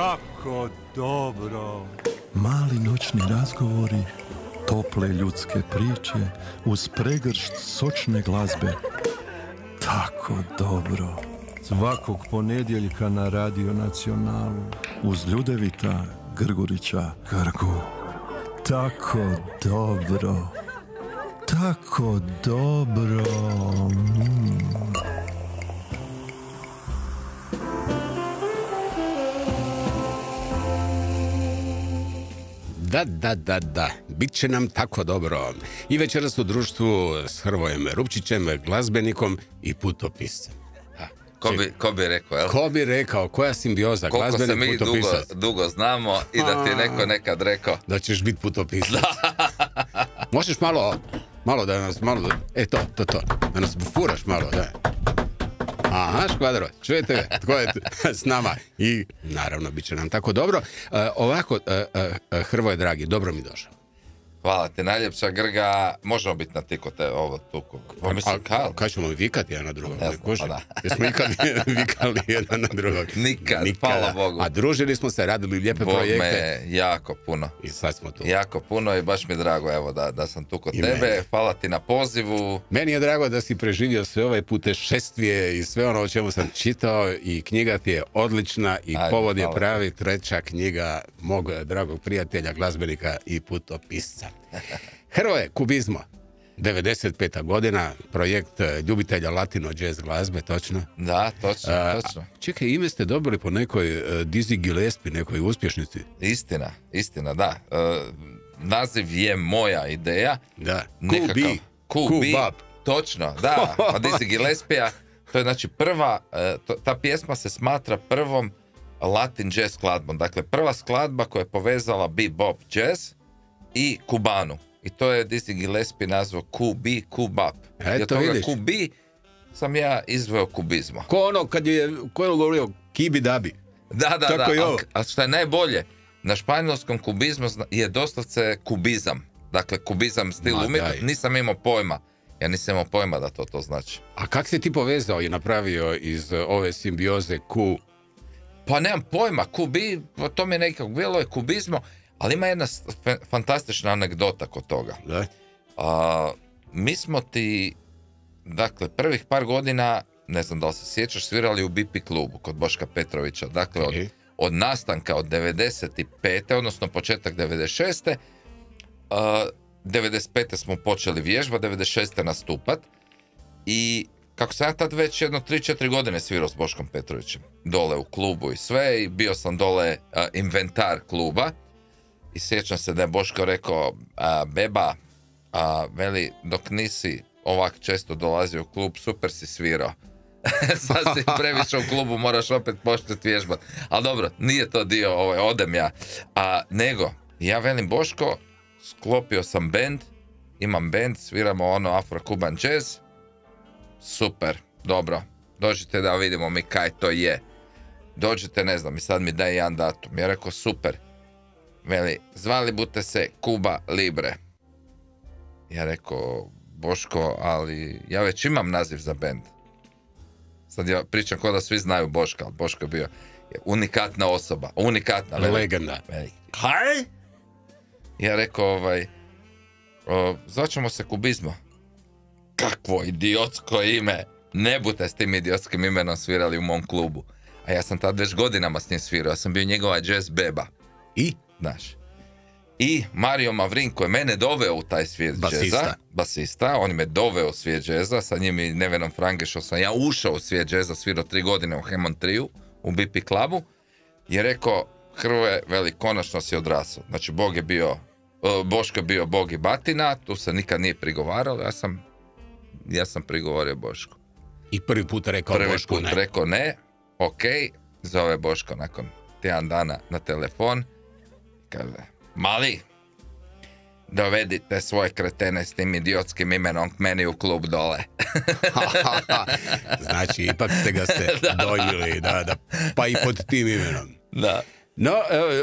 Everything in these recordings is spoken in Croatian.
Kako dobro. Mali noćni razgovori, tople ljudske priče, uz pregršt sočne glazbe. Tako dobro. Svakog ponedjeljka na Radio Nacionalu. Uz Ljudevita Grgurića Grgu. Tako dobro. Tako dobro. Da. Bit će nam tako dobro. I večeras u društvu s Hrvojem Rupčićem, glazbenikom i putopiscem. Ko bi rekao, jel? Ko bi rekao, koja simbioza, glazbenik, putopisac. Koliko se mi dugo znamo i da ti je neko nekad rekao. Da ćeš biti putopisac. Možeš malo da nas, to, da nas furaš malo, da. Aha, Škvadro, čujete ga, tko je s nama? I naravno, bit će nam tako dobro. Ovako, Hrvoje dragi, dobro mi došao. Hvala ti najljepša, Grga. Možemo biti na tiko te ovo tuku. Kaj ćemo vikati jedan na drugog? Da. Jesmo ikad vikali jedan na drugog? Nikad, hvala Bogu. A družili smo se, radili lijepe projekte. Bog me jako puno. I sad smo tu. Jako puno i baš mi je drago evo, da sam tu kod tebe. Meni. Hvala ti na pozivu. Meni je drago da si preživio sve ove putešestvije i sve ono o čemu sam čitao i knjiga ti je odlična i povod je pravi, treća knjiga mog dragog prijatelja, glazbenika i putopisca. Hrvoje, Kubizmo, 95. godina, projekt ljubitelja latino jazz glazbe, točno? Da, točno. Čekaj, ime ste dobili po nekoj Dizzy Gillespie, nekoj uspješnici. Istina, da. Naziv je moja ideja. Da, Kubab. Točno, da. A Dizzy Gillespie, to je znači prva, ta pjesma se smatra prvom latin jazz skladbom. Dakle, prva skladba koja je povezala bebop jazz i kubanu. I to je Dizzy Gillespie nazvao Kubap. I od toga Kubi sam ja izveo kubizmo. Ko ono kad je govorio Kibi Dabi. Da. A što je najbolje, na španjolskom kubizmu je doslovce kubizam. Dakle, kubizam stil umjetnosti. Nisam imao pojma. Ja nisam imao pojma da to znači. A kak si ti povezao i napravio iz ove simbioze Pa nemam pojma. Kubi, to mi je nekako bilo je kubizmo. Ali ima jedna fantastična anegdota kod toga. Mi smo ti, dakle, prvih par godina, ne znam da li se sjećaš, svirali u BP klubu kod Boška Petrovića. Dakle, od nastanka od 95. odnosno početak 96. 95. smo počeli vježba, 96. nastupat. I kako sam ja tad već jedno 3-4 godine svirao s Boškom Petrovićem. Dole u klubu i sve. I bio sam dole inventar kluba. I sjećam se da je Boško rekao, beba, veli, dok nisi ovak često dolazio u klub, super si svirao. Sad si previše u klubu, moraš opet početi vježbat. Ali dobro, nije to dio, odem ja. Nego, ja velim, Boško, sklopio sam bend, imam bend, sviramo ono afro-kuban jazz. Super, dobro, dođite da vidimo mi kaj to je. Dođite, ne znam, i sad mi daj jedan datum. Ja rekao, super. Veli, zvali bute se Cuba Libre. Ja rekao, Boško, ali ja već imam naziv za bend. Sad ja pričam kao da svi znaju Boška, ali Boško je bio unikatna osoba. Unikatna. Legenda. Kaj? Ja rekao, zvaćemo se Kubizmo. Kakvo idiotsko ime. Ne bute s tim idiotskim imenom svirali u mom klubu. A ja sam tad već godinama s njim svirao. Ja sam bio njegova jazz beba. I? Znaš. I Mario Mavrin koji je mene doveo u taj svijet džeza, basista, on me doveo u svijet džeza, sa njim i Nevenom Frangešom sam ja ušao u svijet džeza, svirao 3 godine u Hammond Triu, u BP klubu, i rekao, Hrvoje, veli, konačno si odrasao. Znači, Boško je bio bog i batina, tu se nikad nije prigovaralo, ja sam prigovorio Bošku. I prvi put rekao Bošku ne. Prvi put rekao ne, ok, zove Boško nakon tjedan dana na telefon, kaže, mali, dovedite svoje kretene s tim idiotskim imenom k meni u klub dole. Znači, ipak ste ga dojmili, da, pa i pod tim imenom. Da. No,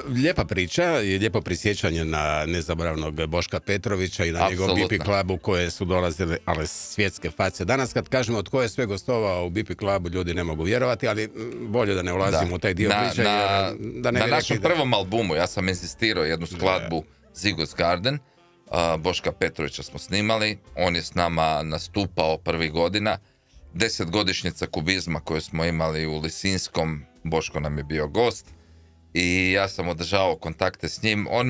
lijepa priča i lijepo prisjećanje na nezaboravnog Boška Petrovića i na njegov BP klubu koje su dolazile, ali svjetske face. Danas kad kažemo tko je sve gostovao u BP klubu, ljudi ne mogu vjerovati, ali bolje da ne ulazimo u taj dio priče. Na našem prvom albumu ja sam insistirao jednu skladbu Zigos Garden, Boška Petrovića smo snimali, on je s nama nastupao prvih godina, 10-godišnjica kubizma koju smo imali u Lisinskom, Boško nam je bio gost i ja sam održavao kontakte s njim. On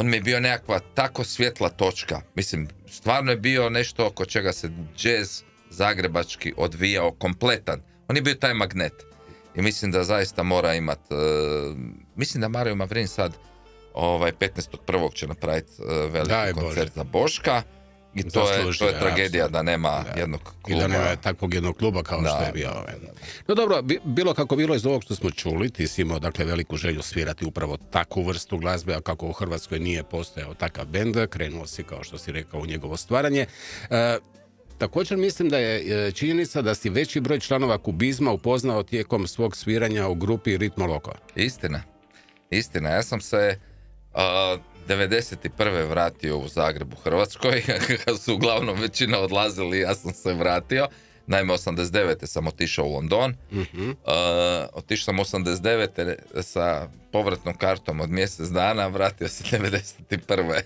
mi je bio nekakva tako svjetla točka. Mislim, stvarno je bio nešto oko čega se džez zagrebački odvijao kompletan. On je bio taj magnet. I mislim da zaista mora imati, mislim da Mario Mavrin sad 15.1. će napraviti veliki koncert za Boška. I to je tragedija da nema jednog kluba. I da nema takvog jednog kluba kao što je bio. No dobro, bilo kako bilo iz ovog što smo čuli, ti si imao dakle veliku želju svirati upravo takvu vrstu glazbe, a kako u Hrvatskoj nije postojao takav bend, krenuo si, kao što si rekao, u njegovo stvaranje. Također mislim da je činjenica da si veći broj članova kubizma upoznao tijekom svog sviranja u grupi Ritmo Loko. Istina. Ja sam se 91. vratio u Zagreb u Hrvatskoj, kad su uglavnom većina odlazili, ja sam se vratio. Naime, 89. sam otišao u London. Otišao sam 89. sa povratnom kartom od mjesec dana, vratio se 91.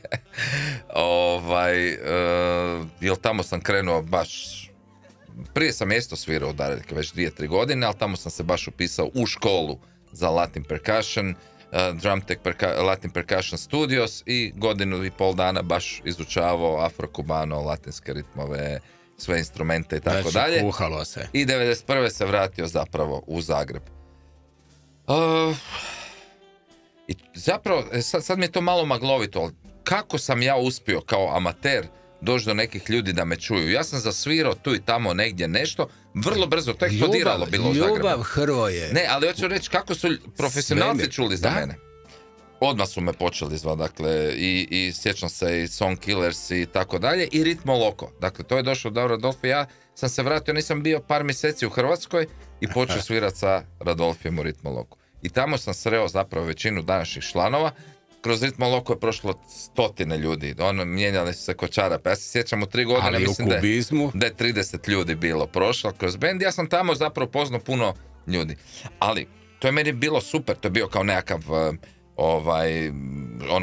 Jer tamo sam krenuo baš... Prije sam isto svirao u Dareljke već 2-3 godine, ali tamo sam se baš upisao u školu za Latin Percussion, Drumtech Latin Percussion Studios i 1.5 dana baš izučavao afrokubano, latinske ritmove, sve instrumente i tako dalje. Kuhalo se. I 91. se vratio zapravo u Zagreb. I zapravo, sad mi je to malo maglovito, ali kako sam ja uspio kao amater doći do nekih ljudi da me čuju? Ja sam zasvirao tu i tamo negdje nešto, vrlo brzo, to je eksplodiralo bilo u Zagrebu. Ljubav Hrvoje. Ne, ali hoću reći kako su profesionalci čuli za mene. Odmah su me počeli zvati, dakle, i sjećam se i Song Killers i tako dalje, i Ritmo Loko. Dakle, to je došlo do Radolfa. Ja sam se vratio, nisam bio par mjeseci u Hrvatskoj i počeo svirati sa Radolfijem u Ritmo Loko. I tamo sam sreo zapravo većinu današnjih članova. Kroz Ritmo Loko je prošlo 100 ljudi. Mijenjali su se ko čarape. Ja se sjećam u 3 godine, ali mislim da je 30 ljudi bilo prošlo kroz bend. Ja sam tamo zapravo poznao puno ljudi. Ali to je meni bilo super. To je bio kao nekakav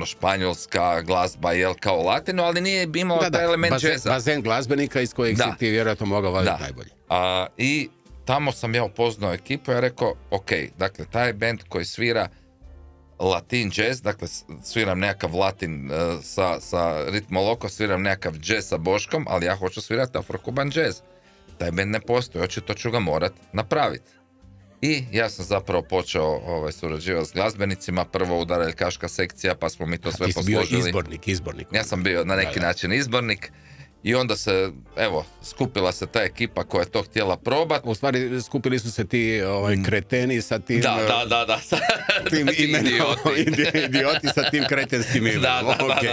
španjolska glazba, kao latino, ali nije imalo taj element džeza. Bazen glazbenika iz kojeg si ti vjerojatno mogao vaditi najbolje. I tamo sam ja upoznao ekipu i ja rekao, ok, dakle, taj bend koji svira latin jazz, dakle sviram nekakav latin sa Ritmo Loko, sviram nekakav jazz sa Boškom, ali ja hoću svirati afrokuban jazz. Taj band ne postoji, očito ću ga morat napraviti. I ja sam zapravo počeo surađivati s glazbenicima, prvo u Dareljkaška sekcija, pa smo mi to sve posložili. Ti si bio izbornik. Ja sam bio na neki način izbornik. I onda se, skupila se ta ekipa koja je to htjela probati. U stvari, skupili su se ti kreteni sa tim... Da. Tim idioti sa tim kretenskim imenom.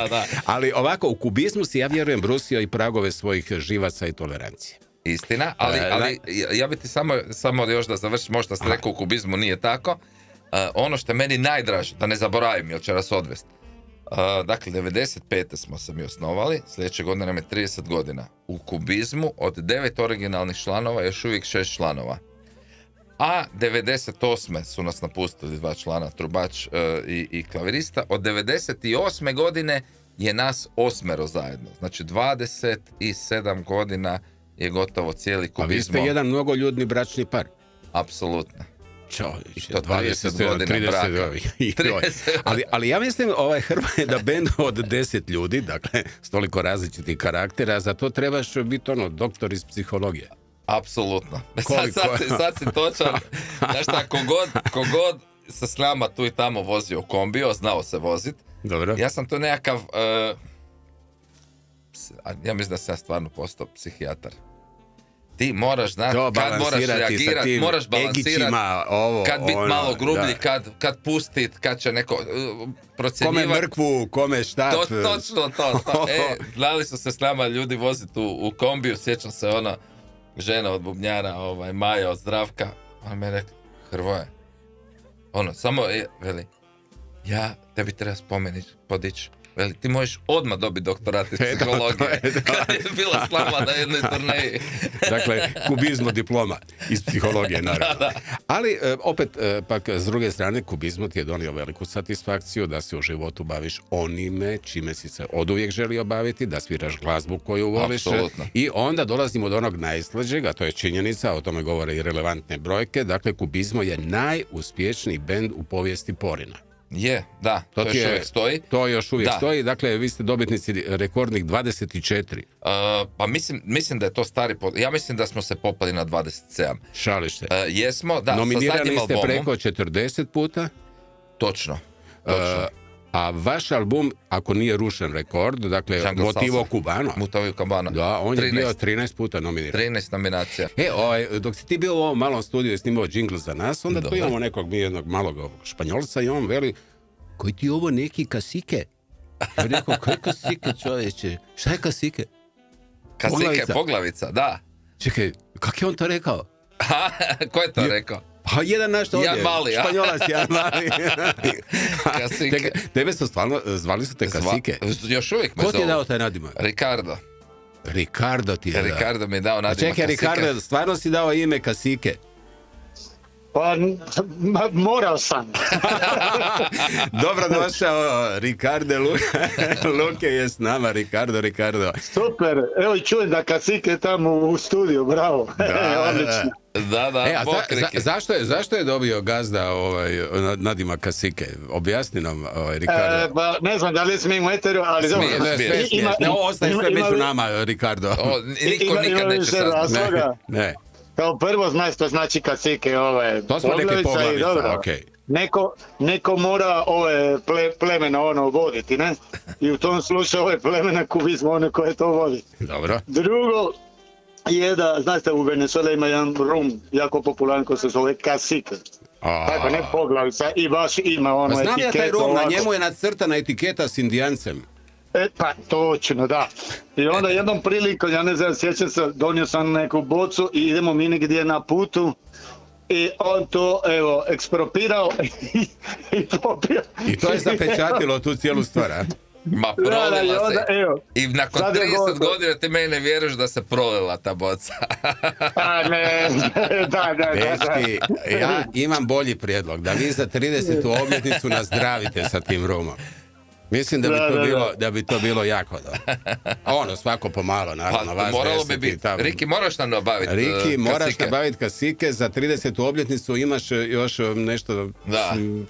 Da. Ali ovako, u kubizmu si, ja vjerujem, brusio i pragove svojih živaca i tolerancije. Istina, ali ja bi ti samo još da završim, možda ste rekao u kubizmu nije tako. Ono što je meni najdraže, da ne zaboravim, jer će nas odvesti. Dakle, 95. smo se mi osnovali, sljedeće godine nam je 30 godina. U kubizmu od 9 originalnih članova još uvijek 6 članova. A 98. su nas napustili 2 člana, trubač i klavirista. Od 98. godine je nas 8 zajedno. Znači 27 godina je gotovo cijeli kubizmo. A vi ste jedan mnogoljudni bračni par. Apsolutno. To 20 godina braka. Ali ja mislim, Hrvoje, da bend od 10 ljudi, dakle, s toliko različitih karaktera, za to trebaš biti doktor iz psihologije. Apsolutno. Sad si točan. Znaš šta, kogod se s nama tu i tamo vozio u kombiju, znao se vozit. Dobro. Ja sam tu nekakav... ja mislim da sam ja stvarno postao psihijatar. Ti moraš znati kad moraš reagirati, moraš balansirati, kad biti malo grublji, kad pustit, kad će neko procjenjivati. Kome mrkvu, kome štat. Točno to. Znali su se s nama ljudi voziti u kombiju, sjećam se žena od bubnjara, Maja od Zdravka, ona mi je rekla, Hrvoje, Ono, samo, veli, ja tebi treba podići. Veli, ti možeš odmah dobiti doktorat iz psihologije. Kad je bila slava na jednoj turneji. Dakle, kubizmo diploma iz psihologije, naravno. Da. Ali, opet, pak, s druge strane, kubizmo ti je donio veliku satisfakciju da se u životu baviš onime čime si se oduvijek želio baviti, da sviraš glazbu koju voliš. Apsolutno. I onda dolazimo do onog najslađeg, a to je činjenica, o tome govore i relevantne brojke. Dakle, kubizmo je najuspješniji bend u povijesti porina. Je, da, to još uvijek stoji. To još uvijek stoji, dakle vi ste dobitnici rekordnih 24. Pa mislim da je to stari ja mislim da smo se popali na 27. Šališ se. Jesmo, da. Nominirani ste preko 40 puta. Točno. A vaš album, ako nije rušen rekord, dakle Motivo Cubano. Da, on je bio 13 puta nominiran. 13 nominacija. Dok si ti bio u ovom malom studiju i snimao džingl za nas, onda tu imamo jednog malog Španjolca i on veli, koji ti ovo neki kasike? Ja rekao, kaj kasike, čovječe? Šta je kasike? Kasike, poglavica, da. Čekaj, kak je on to rekao? Ko je to rekao? Pa jedan našto ovdje, Španjolac, Jan Mali. Kasike. Tebe su stvarno, zvali su te kasike. Još uvijek me zovu. Ko ti je dao taj nadimak? Ricardo ti je dao. Ricardo mi je dao nadimak kasike. Čekaj, Ricardo, stvarno si dao ime kasike? Pa, morao sam. Dobro došao, Ricardo Luke je s nama, Ricardo. Super, evo i čujem da kasike tamo u studiju, bravo. Odlično. Da, zašto je dobio gazda nadimak kasike? Objasni nam, Ricardo. Ne znam da li smijem u eteru, ali dobro. Ostaje sve među nama, Ricardo. Niko nikad neće saznati. Ne. Kao prvo, to znači kasike, to smo neke poglavica, okej. Neko mora plemena voditi, ne? I u tom slučaju plemena kubizmo ono koje to vodi. Dobro. Drugo je da, znate, u Venezuela ima jedan rum jako popularan koji se zove kasike. Tako, ne poglavica, i baš ima etiketu. Znam ja taj rum, na njemu je nacrtana etiketa s Indijancem. Pa, točno, da. I onda jednom prilikom, ja ne znam, sjećam se, donio sam neku bocu i idemo mi negdje na putu i on to, ekspropirao i popio. I to je zapečatilo tu cijelu stvar, a? Ma prolila se. I nakon 30 godina ti meni ne vjeruješ da se prolila ta boca. A ne, da. Dečki, ja imam bolji prijedlog, da vi za 30. obljetnicu nazdravite sa tim rumom. Mislim da bi to bilo jako dobro. Svako pomalo, naravno. Pa, moralo bi biti. Riki, moraš nam nabaviti kasike. Riki, moraš nabaviti kasike. Za 30. obljetnicu imaš još nešto...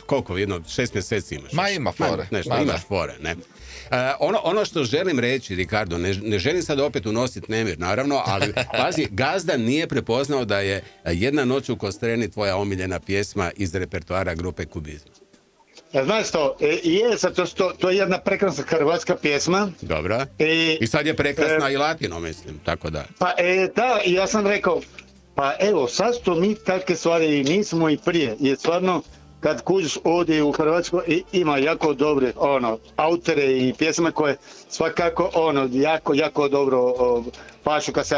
Koliko? 6 mjeseci imaš. Ma ima fore. Imaš fore, ne. Ono što želim reći, Ricardo, ne želim sad opet unositi nemir, naravno, ali pazi, gazda nije prepoznao da je Jedna noć u Kostreni tvoja omiljena pjesma iz repertoara grupe Kubizma. Znaš to, to je jedna prekrasna hrvatska pjesma. Dobra. I sad je prekrasna i latino, mislim, tako da. Pa da, i ja sam rekao, pa evo, sad što mi takve stvari nismo i prije, jer stvarno, kad kužiš ovdje u Hrvatskoj, ima jako dobre autore i pjesme koje svakako jako dobro pašu kad se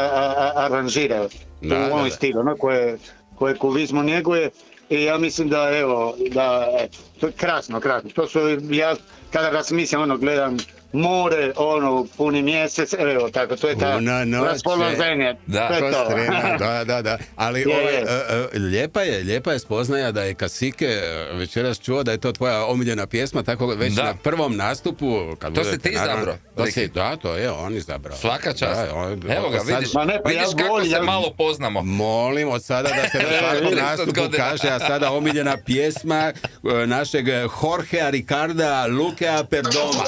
aranžiraju u ovom stilu, koje kubizmo njeguje. I ja mislim da to je krasno. To su, ja kada razmislim, gledam more, puni mjesec, tako, to je ta raspoloženje. Da. Ali lijepa je spoznaja da je kasike, večeras čuo da je to tvoja omiljena pjesma, tako već na prvom nastupu. To si ti izabrao. Da, to je on izabrao. Svaka čast. Evo ga, vidiš kako se malo poznamo. Molim od sada da se na svakom nastupu kaže, a sada omiljena pjesma našeg Jorgea Ricarda Lukea Perdoma.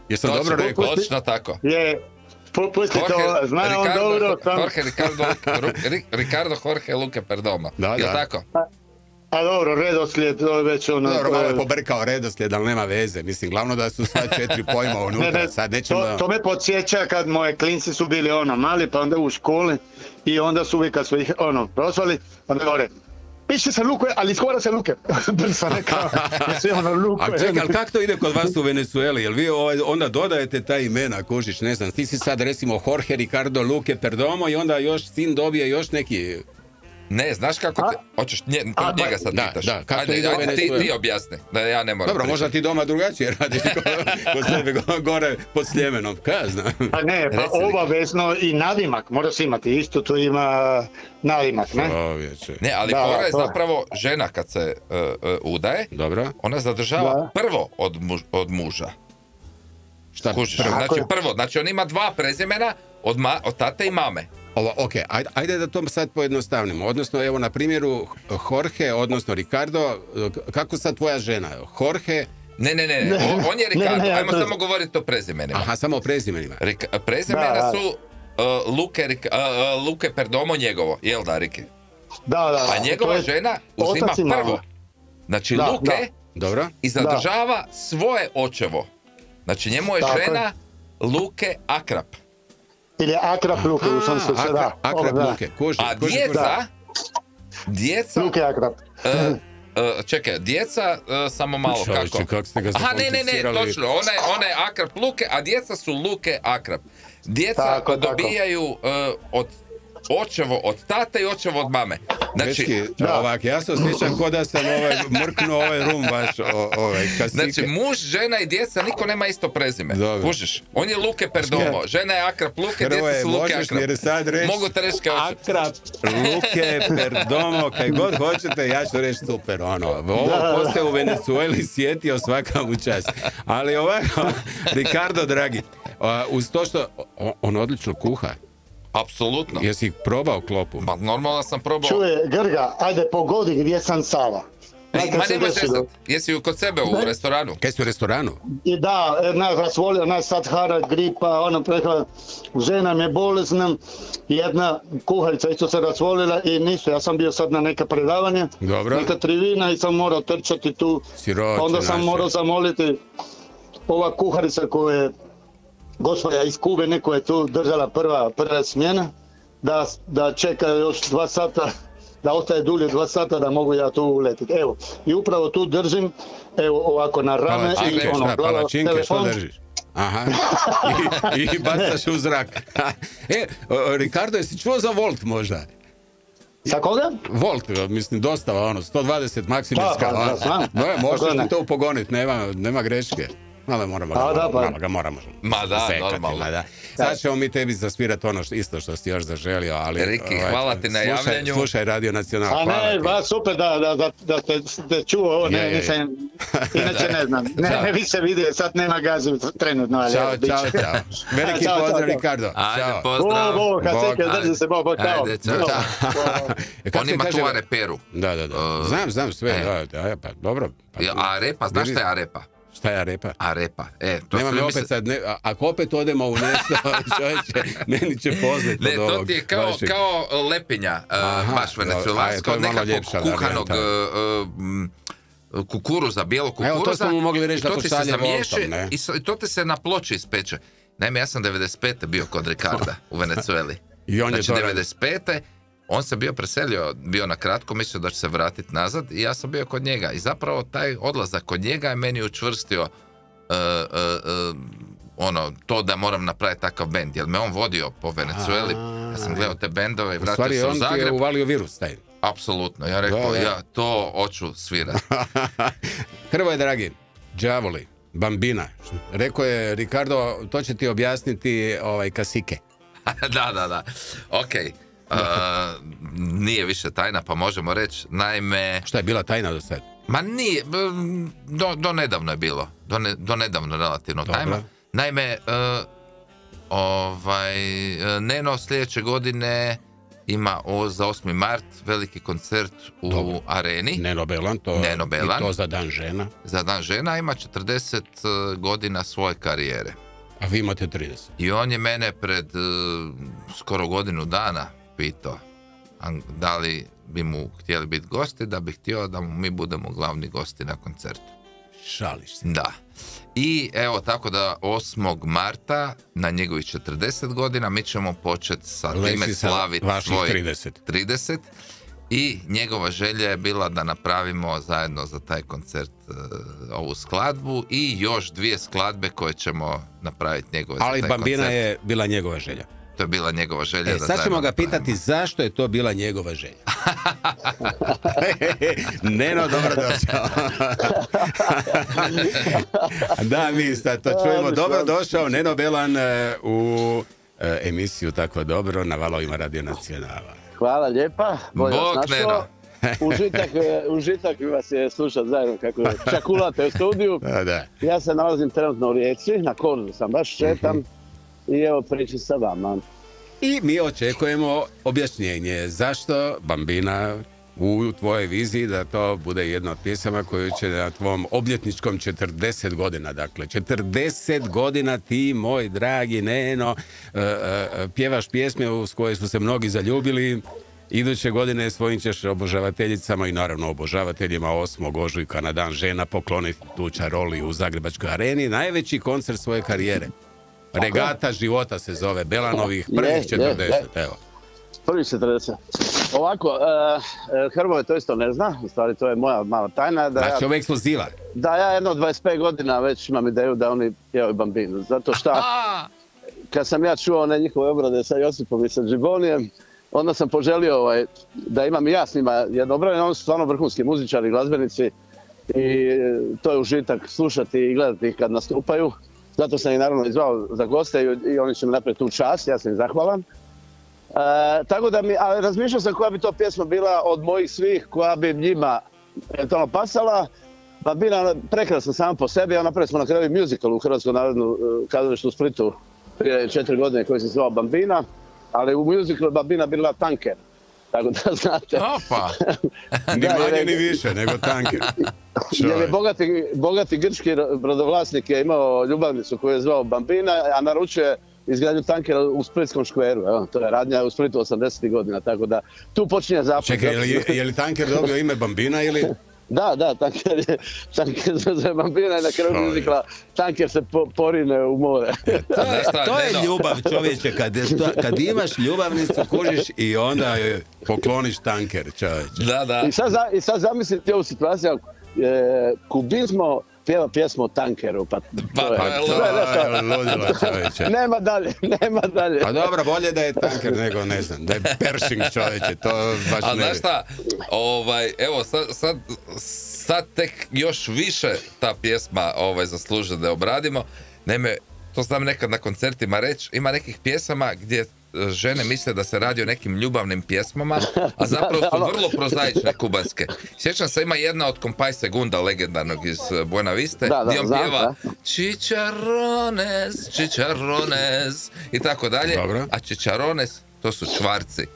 Jesam dobro rekao? Točno tako. Je, pusti to, zna on dobro. Ricardo Jorge Luke Perdoma. Je tako? A dobro, redoslijed, to je već ono... Dobro, malo je pobrkao redoslijed, ali nema veze. Mislim, glavno da su sva 4 pojma unutra. Sad nećemo... To me podsjeća kad moje klinci su bili mali, pa onda u školi i onda su uvijek kad su ih prosvali, onda govore, piše se Luke, ali skoro se Luke. Sam rekao, Luke. A čekaj, ali kako to ide kod vas u Venezueli? Jel vi onda dodajete ta imena, kužiš, ne znam, ti si sad recimo Jorge Ricardo Luke Perdomo i onda još sin dobije još neki... Ne, znaš kako hoćeš njega sad pitaš. Da, kako ajde, ti objasni, da ja ne moram. Dobro, možda ti doma drugačije radiš kod sebe gore pod Sljemenom, kaj ja znam. Pa ne, pa obavezno i nadimak, moraš imati, isto tu ima nadimak, ne? Ne, ali fora je zapravo žena kad se udaje, dobro, ona zadržava prvo od muža. Šta prvo? Znači on ima 2 prezimena od tate i mame. Ok, ajde da to sad pojednostavnimo. Odnosno, evo na primjeru Jorge, odnosno Ricardo, kako sad tvoja žena? Jorge... Ne, on je Ricardo. Ajmo samo govoriti o prezimenima. Aha, samo o prezimenima. Prezimena su Luke Perdomo njegovo, jel da, Riki? Da. A njegova žena uzima prvo. Znači Luke i zadržava svoje očevo. Znači njemu je žena Luke Akrap. Ili Akrap Luke, u sam se da. Akrap Luke, a djeca... Luke Akrap. Čekaj, djeca, samo malo kako. Aha, ne, točno, ona je Akrap Luke, a djeca su Luke Akrap. Djeca dobijaju od očevo od tate i očevo od mame. Znači, ovak, ja se osjećam ko da sam mrknuo ovaj rum baš kasike. Znači, muž, žena i djeca, niko nema isto prezime. Kužiš? On je Luke Perdomo, žena je Akrap Luke, djeca su Luke Akrap. Mogu te reći kao Akrap Luke Perdomo, kaj god hoćete, ja ću reći super, ovo ko se u Venezueli sjetio svaka mu čast. Ali ovako, Ricardo dragi, uz to što on odlično kuha. Apsolutno. Jesi ih probao klopu? Pa normalno sam probao. Čuje, Grga, ajde pogodi gdje sam Sava. Ma nema čestat. Jesi kod sebe u restoranu? Kaj si u restoranu? I da, nas razvolio, nas sad hara, gripa, prehla, žena me bolesna, jedna kuharica isto se razvolila i nisu, ja sam bio sad na neka predavanja, neka trivina i sam morao trčati tu. Siroče onda sam morao zamoliti ova kuharica koja je gospođa iz Kube, neko je tu držala prva smjena, da čeka još 2 sata, da ostaje dulje 2 sata da mogu ja tu uletiti. Evo, i upravo tu držim, evo ovako na rame i glava, palačinke, telefon. Što držiš? Aha, i bacaš u zrak. Ricardo, jesi čuo za Volt možda? Sa koga? Volt, mislim, dostava, 120 maksimirska. Možeš ti to upogoniti, nema greške. Malo ga moramo normalno. Sad ćemo mi tebi zasvirati isto što si još zaželio, ali... Riki, hvala ti na javljanju. Slušaj Radio Nacional, hvala ti. Super da ste čuo ovo, inače ne znam. Ne vi se vidi, sad nema gazi trenutno. Ćao. Veliki pozdrav, Ricardo. Ajde, pozdrav. Drži se, Ajde, čao. On ima tu areperu. Da. Znam sve, pa dobro. Arepa, znaš šta je arepa? Šta je arepa? Arepa. Nema mi opet sad, ako opet odemo u nešto, čovječe, meni će poznati od ovog. Ne, to ti je kao lepinja, baš venecuelansko, nekakvog kuhanog kukuruza, bijelog kukuruza. Evo, to smo mu mogli reći da to šalje voltom, ne? I to ti se na ploči ispeče. Naime, ja sam 95. bio kod Ricarda u Venecueli. I on je znači, 95. On se bio na kratko, mislio da će se vratiti nazad i ja sam bio kod njega. I zapravo taj odlazak kod njega je meni učvrstio to da moram napraviti takav bend. Jer me on vodio po Venecueli, ja sam gledao te bendove i vratio se u Zagreb. On ti je uvalio virus taj. Apsolutno, ja rekao, ja to hoću svirati. Hrvoje dragi, đavoli, bambina. Rekao je Ricardo, to će ti objasniti kasike. Da. Okej. Nije više tajna, pa možemo reći, naime... Šta je bila tajna do sad? Ma nije, do nedavno je bilo, do nedavno relativno tajna. Naime, Neno sljedeće godine ima za 8. mart veliki koncert u areni. Neno Belan, i to za Dan žena. Za Dan žena, ima 40 godina svoje karijere. A vi imate 30. I on je mene pred skoro godinu dana pitao da li bi mu htjeli biti gosti, da bi htio da mu mi budemo glavni gosti na koncertu. Šališ se. Da. I evo tako da 8. marta na njegovih 40 godina mi ćemo početi sa time slaviti svoj 30. I njegova želja je bila da napravimo zajedno za taj koncert ovu skladbu i još 2 skladbe koje ćemo napraviti njegove za taj koncert. Ali Bambina je bila njegova želja. To je bila njegova želja. Sad ćemo ga pitati zašto je to bila njegova želja. Neno, dobro došao. Da, mi sad to čujemo. Dobro došao Neno Belan u emisiju Tako dobro na valovima Radio Nacionala. Hvala lijepa. Bog, Neno. Užitak vas je slušati zajedno kako čakulate u studiju. Da. Ja se nalazim trenutno u Rijeci, na Korzu sam baš šetam i evo pričam sa vama. I mi očekujemo objašnjenje zašto Bambina u tvojoj viziji da to bude jedna od pjesama koju će na tvom obljetničkom 40 godina, dakle 40 godina ti, moj dragi Neno, pjevaš pjesme uz koje su se mnogi zaljubili. Iduće godine svojim ćeš obožavateljicama i naravno obožavateljima 8. ožujka na Dan žena pokloniti tu čaroli u Zagrebačkoj areni. Najveći koncert svoje karijere. Regata života se zove, Belanovih prvih 40, evo. Prvih 40. Ovako, Hrvoje to isto ne zna, u stvari to je moja mala tajna. Znači ovo je ekskluziva. Da, ja jedno 25 godina već imam ideju da oni pjevaju Bambinu. Zato što kad sam ja čuo one njihove obrade sa Josipom i sa Džibonijem, onda sam poželio da imam i ja s njima jedno obrade. Oni su stvarno vrhunski muzičari, glazbenici i to je užitak slušati i gledati ih kad nastupaju. Zato sam ih naravno izvao za goste i oni će mi napraviti tu čast, ja sam im zahvalan. Tako da ali razmišljao sam koja bi to pjesma bila od mojih svih, koja bi njima eventualno pasala. Bambina prekrasna sama po sebi, napravili smo na kraju musical u Hrvatskom narodnom kazalištu u Splitu prije 4 godine koji se zvao Bambina, ali u musicalu Bambina bila tanker. Tako da znate. Opa! Ni manje ni više, nego tanker. Jer je bogati grčki brodovlasnik je imao ljubavnicu koju je zvao Bambina, a naručuje izgradnju tankera u Splitskom škveru. Evo, to je radnja u Splitu 80. godina, tako da tu počinje zapad. Čekaj, je li tanker dobio ime Bambina ili... Da, tanker se zove Bambina i na kraju muzikla tanker se porine u more. To je ljubav, čovječe, kad imaš ljubavnicu kužiš i onda pokloniš tanker, čovječe. Da. I sad zamislite ovu situaciju, kubizmo pjeva pjesmu o tankeru, pa to je ludilo, čovječe. Nema dalje. Pa dobro, bolje da je tanker nego, ne znam, da je Pershing, čovječe, to baš ne... A znaš šta, evo, sad tek još više ta pjesma zaslužuje da je obradimo. Naime, to znam nekad na koncertima reći, ima nekih pjesama gdje žene misle da se radi o nekim ljubavnim pjesmama, a zapravo su vrlo prozaične kubanske. Sjećam se, ima jedna od Compay Segunda, legendarnog iz Buena Viste, gdje on pjeva Chicharrones i tako dalje, a Chicharrones to su čvarci.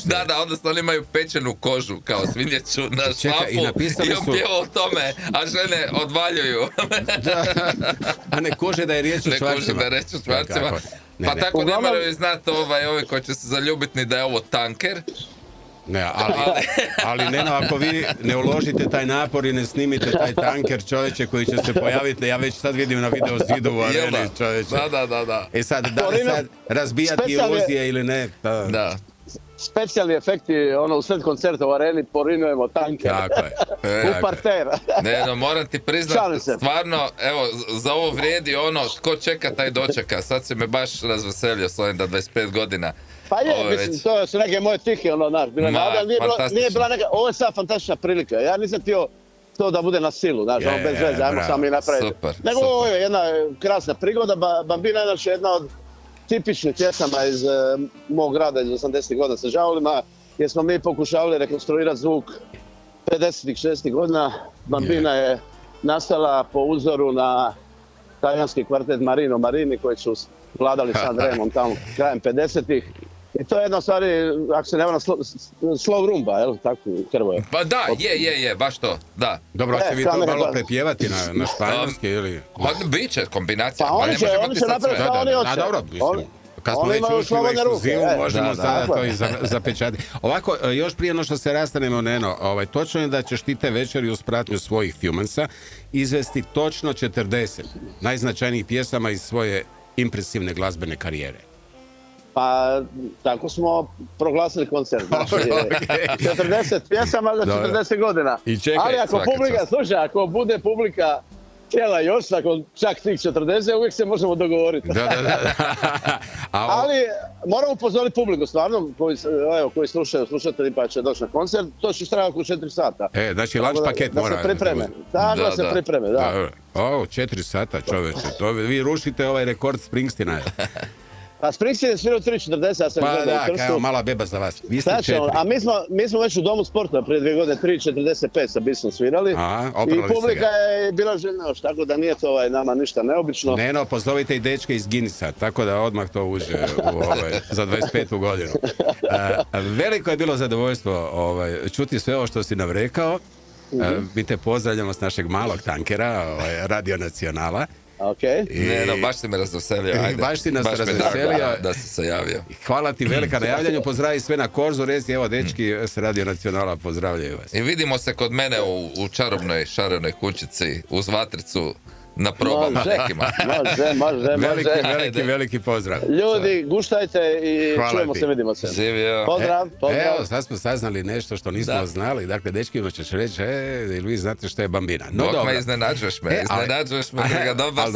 Da, odnosno oni imaju pečenu kožu kao svinjeću na šlapu i on pjeva o tome, a žene odvaljuju. A ne kuže da je riječ o čvarcima. Pa tako ne moraju znati ovi koji će se zaljubiti ni da je ovo tanker. Ne, ali Neno, ako vi ne uložite taj napor i ne snimite taj tanker, čovječe, koji će se pojaviti, ja već sad vidim na video zidu u areni, čovječe. Da. E sad, da li sad razbijati iluzije ili ne? Da. Specijalni efekti, u sred koncerta u areni porinujemo tanker. Tako je. U parter. Ne, moram ti priznati, stvarno, evo, za ovo vrijedi tko čeka taj dočeka. Sad si me baš razveselio s ovim da 25 godina. Pa je, mislim, to su neke moje tihe, bile nade, ali nije bila neka, ovo je sad fantastična prilika. Ja nisam htio to da bude na silu, bez veze, ajmo samo i napraviti. Nego ovo je jedna krasna prigoda, Bambina je jedna od tipičnih pjesama iz mog grada iz 80. godina sa žavolima, jer smo mi pokušavali rekonstruirati zvuk 50. 60. godina. Bambina je nastala po uzoru na talijanski kvartet Marino Marini koji su vladali sa Andrejom tamo krajem 50-ih. I to je jedna stvari, ako se ne vana, slow rumba, jel' tako, Hrvoje? Pa da, je, baš to, da. Dobro, hoće vi to malo prepjevati na španjolski ili... Pa bit će kombinacija. Pa oni će napraviti što oni hoće. Da, dobro, mislim. Kad smo već ušli u ekskluzivu, možemo sada to i zapečati. Ovako, još prije no što se rastanemo, Neno, točno je da ćeš ti te večeri uz pratnju svojih Humansa izvesti točno 40 najznačajnijih pjesama iz svoje impresivne glazbene karijere. Pa, tako smo proglasili koncert. 40 pjesama za 40 godina. I čekaj, ali ako publika, slušaj, ako bude publika htjela još, nakon čak tih 40, uvijek se možemo dogovoriti. Da. Ali moramo upozoriti publiku, stvarno, koji slušaju, slušatelji pa će doći na koncert, to će trajati oko 4 sata. Znači lunch paket mora. Da se pripreme. Da se pripreme, da. 4 sata, čoveče. Vi rušite ovaj rekord Springsteena. A Springsteen je svirao 3.40, ja sam gledao u Trstu. Pa da, mala beba za vas. Vi ste 4. A mi smo već u Domu sporta prije 2 godine, 3.45 sa Bisom svirali. I publika je bila željna još, tako da nije to nama ništa neobično. Neno, pozovite i dečke iz Guinnessa, tako da odmah to uđe za 25. godinu. Veliko je bilo zadovoljstvo čuti sve ovo što si nam rekao. Mi te pozdravljamo s našeg malog tankera, Radio Nacionala. Okay. Baš si me razveselio. Baš si nas razveselio. Da si se javio. Hvala ti velika na javljanju. Pozdravi sve na Korzu. Reci, evo dečki s Radio Nacionala pozdravljaju vas. I vidimo se kod mene u čarobnoj šarenoj kućici uz vatricu na probama nekima. Može. Veliki pozdrav. Ljudi, guštajte i čujemo se, vidimo se. Živio. Pozdrav. Evo, sad smo saznali nešto što nismo znali. Dakle, dečkima ćeš reći, vi znate što je bambina. Dok me iznenađuješ me, dobar si.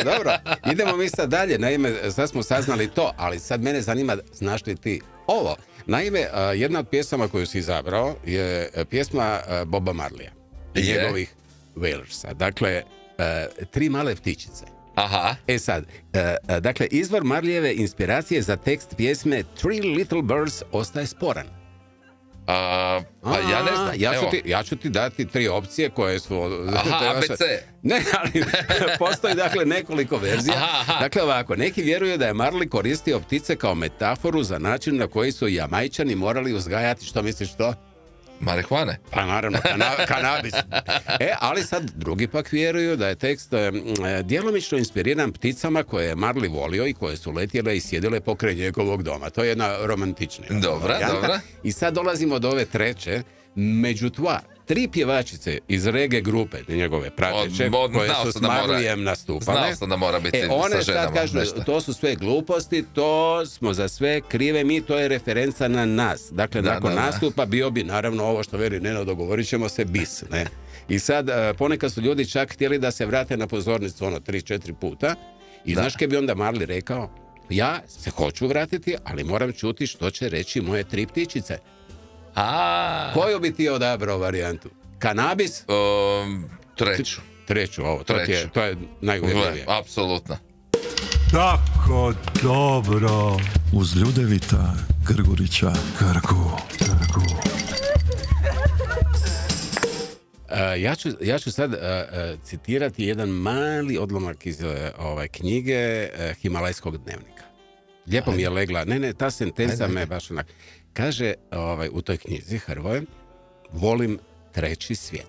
Dobro. Idemo mi sad dalje. Naime, sad smo saznali to, ali sad mene zanima, znaš li ti ovo? Naime, jedna od pjesama koju si izabrao je pjesma Boba Marleya i njegovih Wailersa. Dakle, 3 male ptičice. Aha. Sad, dakle, izvor Marleyjeve inspiracije za tekst pjesme Three Little Birds ostaje sporan. Ja ne znam. Ja ću ti dati 3 opcije koje su... ABC. Ne, ali postoji dakle nekoliko verzija. Dakle ovako, neki vjeruju da je Marley koristio ptice kao metaforu za način na koji su Jamajčani morali uzgajati, što misliš to? Marihuane? Pa naravno, kanabis. Ali sad drugi pak vjeruju da je tekst djelomično inspiriran pticama koje je Marley volio i koje su letjele i sjedile pokraj njegovog doma. To je jedna romantična Dobra. I sad dolazimo do ove treće. Među 3 pjevačice iz reggae grupe njegove prateće koje su s Marleyjem nastupale. Znao sam da mora biti one sa ženama. Sad kažu, to su sve gluposti, to smo za sve krive mi, to je referenca na nas. Dakle, nakon nastupa bio bi naravno ovo što veli Neno, dogovorit ćemo se bis. Ne? I sad ponekad su ljudi čak htjeli da se vrate na pozornicu 3-4 puta i znaš kaj bi onda Marley rekao? Ja se hoću vratiti, ali moram čuti što će reći moje 3 ptičice. Koju bi ti odabrao varijantu? Kanabis? Treću. To je najuvjerljivije. Apsolutno. Tako dobro. Uz Ljudevita Grgurića Grgu. Ja ću sad citirati jedan mali odlomak iz knjige Himalajskog dnevnika. Lijepo mi je legla. Ne, ta sentenca me baš onak... Kaže u toj knjizi Hrvoje, volim treći svijet.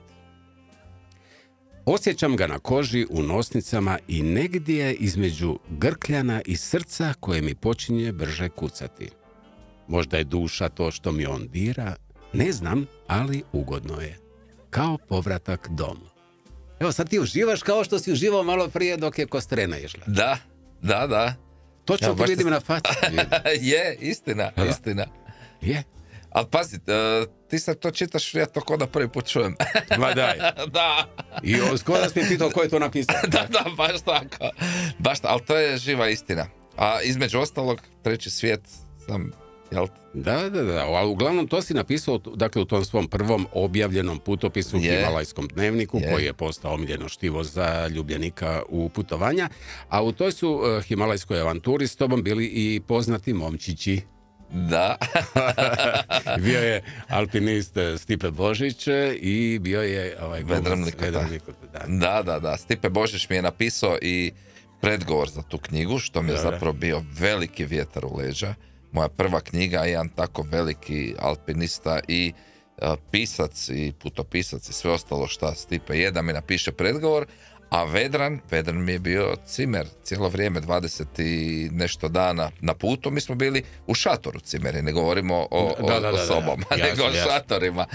Osjećam ga na koži, u nosnicama i negdje između grkljana i srca koje mi počinje brže kucati. Možda je duša to što mi on dira, ne znam, ali ugodno je. Kao povratak domu. Evo sad ti uživaš kao što si uživao malo prije dok je Kostrena išla. Da. Točno ti vidim na faci. Je, istina. Je. Ali pazi, ti sad to čitaš, ja to ko da prvi put čujem. Ma daj. Da. I skoro si mi pitao ko je to napisao. Da, baš tako. Ali to je živa istina. A između ostalog, treći svijet sam, jel? Da. A uglavnom to si napisao, dakle, u tom svom prvom objavljenom putopisu u Himalajskom dnevniku, koji je postao omiljeno štivo za ljubljenika u putovanja. A u toj su himalajskoj avanturi s tobom bili i poznati momčići. Da. Bio je alpinist Stipe Božić i bio je Vedran Likota. Da. Stipe Božić mi je napisao i predgovor za tu knjigu, što mi je zapravo bio veliki vjetar u leđa. Moja prva knjiga, jedan tako veliki alpinista i pisac i putopisac i sve ostalo šta Stipe je da mi napiše predgovor. A Vedran mi je bio cimer cijelo vrijeme, 20 i nešto dana na putu. Mi smo bili u šatoru cimeri, ne govorimo o sobama, nego o šatorima.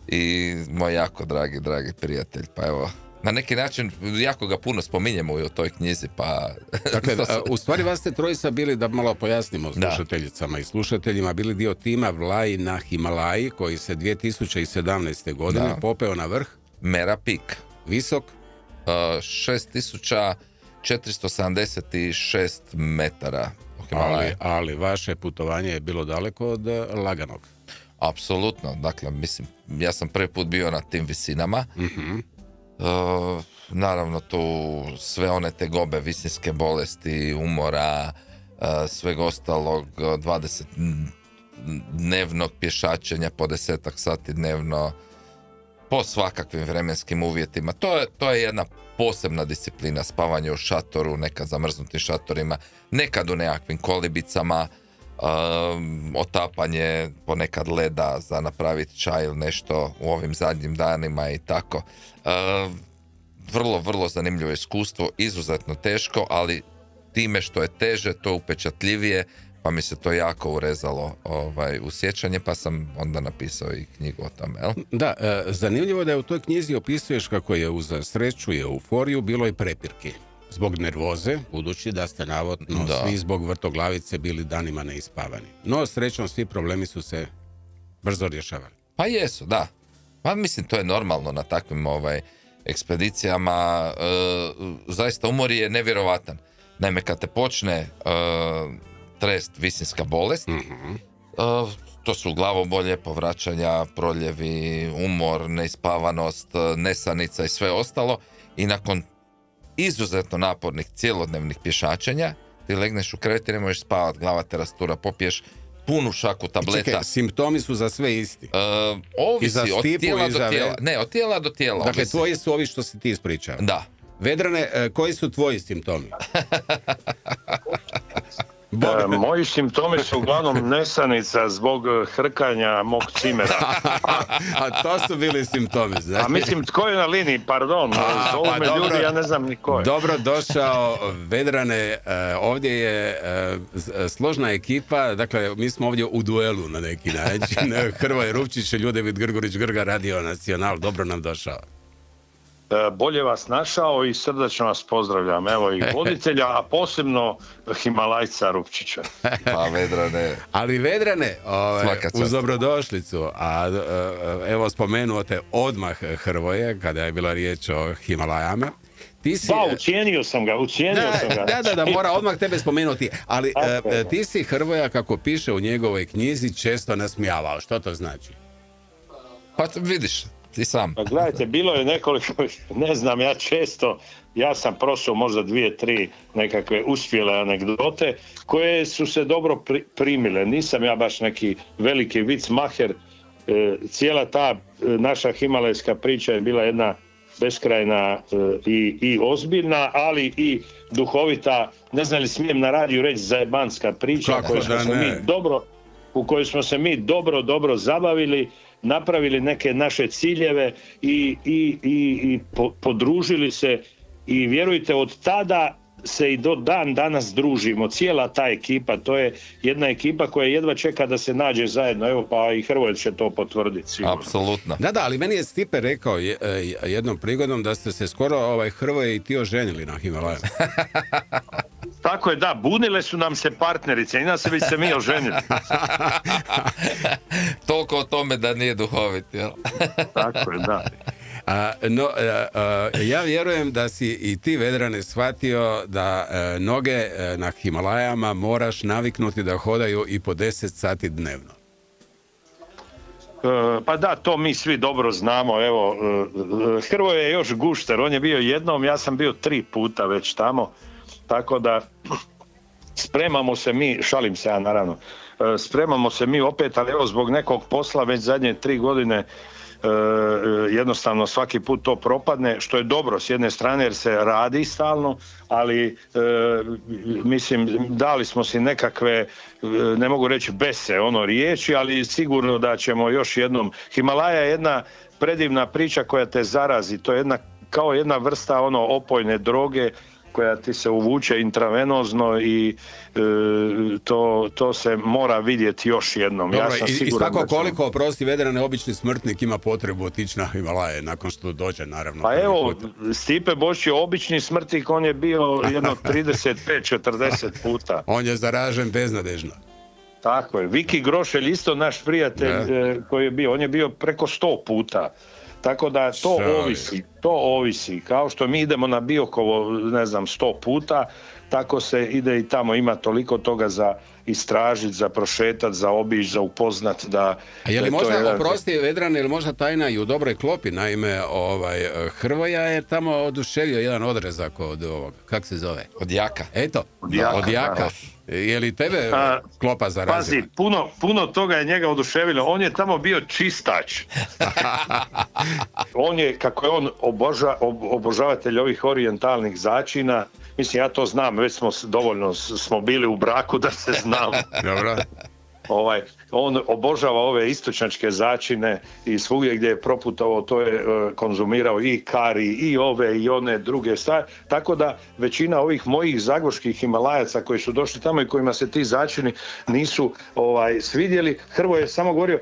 I moj jako dragi prijatelj, pa evo, na neki način jako ga puno spominjemo i u toj knjizi, pa... Dakle, u stvari vas ste trojica bili, da malo pojasnimo slušateljicama i slušateljima, bili dio tima Vlaji na Himalaji, koji se 2017. godine popeo na vrh. Mera Peak. Visok? 6476 metara. Ali vaše putovanje je bilo daleko od laganog. Apsolutno, dakle, mislim, ja sam prvi put bio na tim visinama. Naravno tu sve one tegobe, visinske bolesti, umora, svega ostalog, 20 dnevnog pješačenja po 10 sati dnevno, po svakakvim vremenskim uvjetima. To je jedna posebna disciplina, spavanje u šatoru, nekad zamrznutim šatorima, nekad u nekakvim kolibicama, otapanje ponekad leda za napraviti čaj ili nešto u ovim zadnjim danima i tako. Vrlo, vrlo zanimljivo iskustvo, izuzetno teško, ali time što je teže, to upečatljivije, pa mi se to jako urezalo u sjećanje, pa sam onda napisao i knjigu o tome, jel? Da, zanimljivo je da je u toj knjizi opisuješ kako je uz sreću i euforiju bilo i prepirki. Zbog nervoze, budući da ste navodno svi zbog vrtoglavice bili danima neispavani. No, srećom, svi problemi su se brzo rješavali. Pa jesu, da. Pa mislim, to je normalno na takvim ekspedicijama. Zaista umor je nevjerovatan. Naime, kad te počne trest visinska bolest, to su glavobolje, povraćanja, proljevi, umor, neispavanost, nesanica i sve ostalo. I nakon izuzetno napornih cjelodnevnih pješačenja, ti legneš u krevet i ne možeš spavati, glava te rastura, popiješ punu šaku tableta. Čekaj, simptomi su za sve isti. Ovisi od tijela do tijela. Ne, od tijela do tijela. Dakle, tvoji su ovi što si ti ispričao. Da. Vedrane, koji su tvoji simptomi? Moji simptomi su uglavnom nesanica zbog hrkanja mog cimera. A to su bili simptomi, znači? A mislim, tko je na liniji, pardon, zovu me ljudi, ja ne znam ni ko je. Dobro došao, Vedrane, ovdje je složna ekipa, dakle, mi smo ovdje u duelu na neki način. Hrvoje Rupčić, Ljudevit Grgurić, Grga, Radio Nacional, dobro nam došao. Bolje vas našao i srdačno vas pozdravljam. Evo i voditelja, a posebno Himalajca Rupčića. Pa Vedrane. Ali Vedrane, uz dobrodošlicu, a evo spomenuo te odmah Hrvoje, kada je bila riječ o Himalajama. Ucijenio sam ga. Da, mora odmah tebe spomenuti. Ali ti si Hrvoja, kako piše u njegovoj knjizi, često nasmijavao. Što to znači? Pa vidiš, ti sam. Pa gledajte, bilo je nekoliko, ne znam, ja sam prošao možda 2-3 nekakve uspjele anegdote koje su se dobro primile. Nisam ja baš neki veliki vicmaher. Cijela ta naša himalajska priča je bila jedna beskrajna i ozbiljna, ali i duhovita, ne znam li smijem na radiju reći, zajebanska priča u kojoj smo se mi dobro zabavili, napravili neke naše ciljeve i podružili se i vjerujte, od tada se i do dan danas družimo, cijela ta ekipa, to je jedna ekipa koja jedva čeka da se nađe zajedno, evo pa i Hrvoje će to potvrditi sigurno. Apsolutno. Da, ali meni je Stipe rekao jednom prigodom da ste se skoro Hrvoje i ti oženili na Himalaju. Tako je, da, bunile su nam se partnerice, i nas se već se mi oženili. Toliko o tome da nije duhovit, jel? Tako je, da. Ja vjerujem da si i ti, Vedrane, shvatio da noge na Himalajama moraš naviknuti da hodaju i po 10 sati dnevno. Pa da, to mi svi dobro znamo. Evo, Hrvoje je još gušter, on je bio jednom, ja sam bio 3 puta već tamo, tako da spremamo se mi, šalim se ja naravno, spremamo se mi opet, ali evo zbog nekog posla već zadnje 3 godine jednostavno svaki put to propadne, što je dobro s jedne strane jer se radi stalno, ali mislim dali smo si nekakve, ne mogu reći bese riječi, ali sigurno da ćemo još jednom. Himalaja je jedna predivna priča koja te zarazi, to je kao jedna vrsta opojne droge koja ti se uvuče intravenozno i to se mora vidjeti još jednom. Dobro, ja sam i svako koliko, oprosti Vedrane, obični smrtnik ima potrebu otići na Himalaje nakon što dođe, naravno. Pa evo, Stipe Boš je obični smrtnik, on je bio jedno 35-40 puta. On je zaražen beznadežno. Tako je. Viki Grošelj, isto naš prijatelj koji je bio, on je bio preko 100 puta. Tako da to ovisi. To ovisi. Kao što mi idemo na Biokovo, ne znam, 100 puta, tako se ide i tamo. Ima toliko toga za istražiti, za prošetati, za obići, za upoznat. A je li možda, oprosti Vedrane, ili možda tajna i u dobroj klopi? Naime, Hrvoja je tamo oduševio jedan odrezak od ovog, kak se zove? Od Jaka. Eto, od Jaka. Je li tebe klopa zarazila? Pazi, puno toga je njega oduševilo. On je tamo bio čistač. On je, kako je on obožavatelj ovih orijentalnih začina, mislim, ja to znam, već dovoljno smo bili u braku da se znam. Dobro. On obožava ove istočnjačke začine i svugdje gdje je proputovao to je konzumirao i kari i ove i one druge stvari, tako da većina ovih mojih zagorskih Himalajaca koji su došli tamo i kojima se ti začini nisu svidjeli, Hrvoje je samo govorio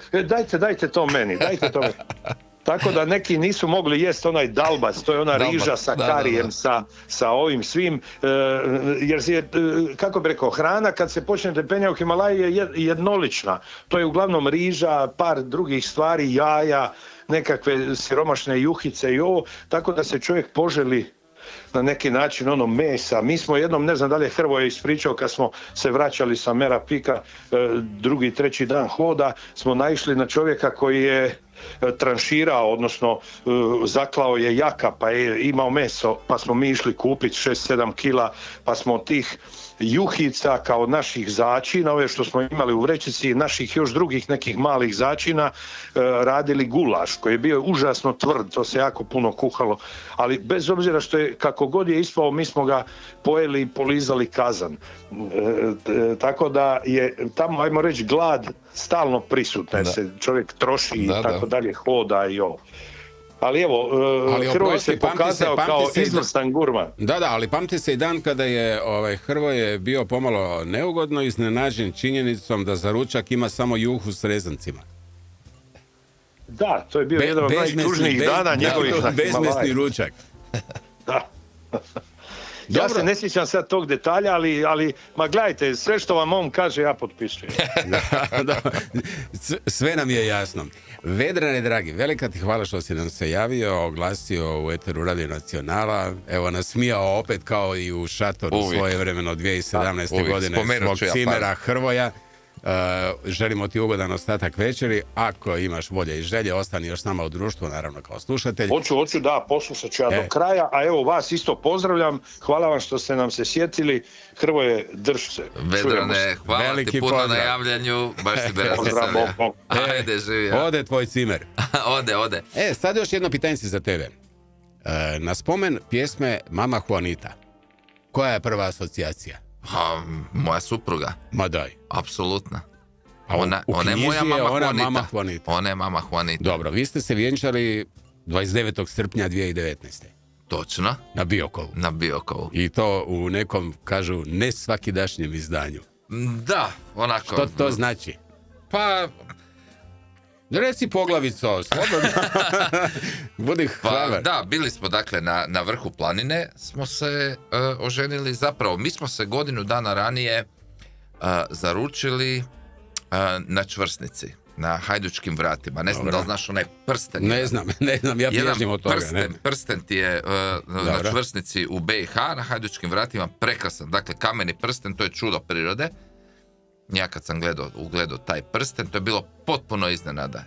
dajte to meni, dajte to meni. Tako da neki nisu mogli jest onaj dalbac, to je ona riža sa karijem, sa ovim svim, jer je, kako bi rekao, hrana kad se počnete penjati u Himalaji je jednolična. To je uglavnom riža, par drugih stvari, jaja, nekakve siromašne juhice i ovo, tako da se čovjek poželi na neki način mesa. Mi smo jednom, ne znam da li je Hrvoje ispričao, kad smo se vraćali sa Mera Pika, drugi, treći dan hoda, smo naišli na čovjeka koji je tranširao, odnosno zaklao je jaka, pa je imao meso, pa smo mi išli kupiti 6-7 kila, pa smo tih juhica kao naših začina, ove što smo imali u vrećici i naših još drugih nekih malih začina, radili gulaš koji je bio užasno tvrd, to se jako puno kuhalo, ali bez obzira što je, kako god je ispao, mi smo ga pojeli i polizali kazan. Tako da je tamo, ajmo reći, glad stalno prisutna, se čovjek troši i tako dalje, hoda i ovo. Ali evo, Hrvoje se pokazao kao izvrstan gurman. Da, ali pamti se i dan kada je Hrvoje bio pomalo neugodno iznenađen činjenicom da za ručak ima samo juhu s rezancima. Da, to je bio jedan od najtužnijih dana njegovih na Himalaji. Bezmesni ručak. Da. Ja se ne sjećam sad tog detalja, ali ma gledajte, sve što vam on kaže, ja potpisujem. Sve nam je jasno. Vedrane, dragi, velika ti hvala što si nam se javio, oglasio u eteru Radio Nacionala, evo nasmijao opet kao i u šatoru svojevremeno 2017. godine svog cimera Hrvoja. Želimo ti ugodan ostatak večeri. Ako imaš volje i želje, ostani još s nama u društvu, naravno kao slušatelj. Hoću, da, poslušat ću ja do kraja, a evo vas isto pozdravljam, hvala vam što ste nam se sjetili. Hrvoje, drž se. Vedrane, hvala veliki ti puno pozdrav. Na javljanju, baš ti berasisane. Ajde, živio. Ode tvoj cimer. Ode. Sad još jedno pitanje za tebe. Na spomen pjesme Mama Juanita, koja je prva asocijacija? Moja supruga. Ma daj. Apsolutno. Ona je moja mama Juanita. Ona je mama Juanita. Dobro, vi ste se vjenčali 29. srpnja 2019. Točno. Na Biokovu. I to u nekom, kažu, ne svakidašnjem izdanju. Da, onako. Što to znači? Pa... Reci poglavico, slobodno. Budi hrabar. Da, bili smo dakle na vrhu planine, smo se oženili, zapravo mi smo se godinu dana ranije zaručili na čvrsnici, na Hajdučkim vratima. Ne znam da li znaš onaj prsten. Ne znam, ja bježim od toga. Prsten ti je na čvrsnici u BiH, na Hajdučkim vratima, prekrasan. Dakle, kameni prsten, to je čudo prirode. Ja kad sam ugledao taj prsten, to je bilo potpuno iznenada.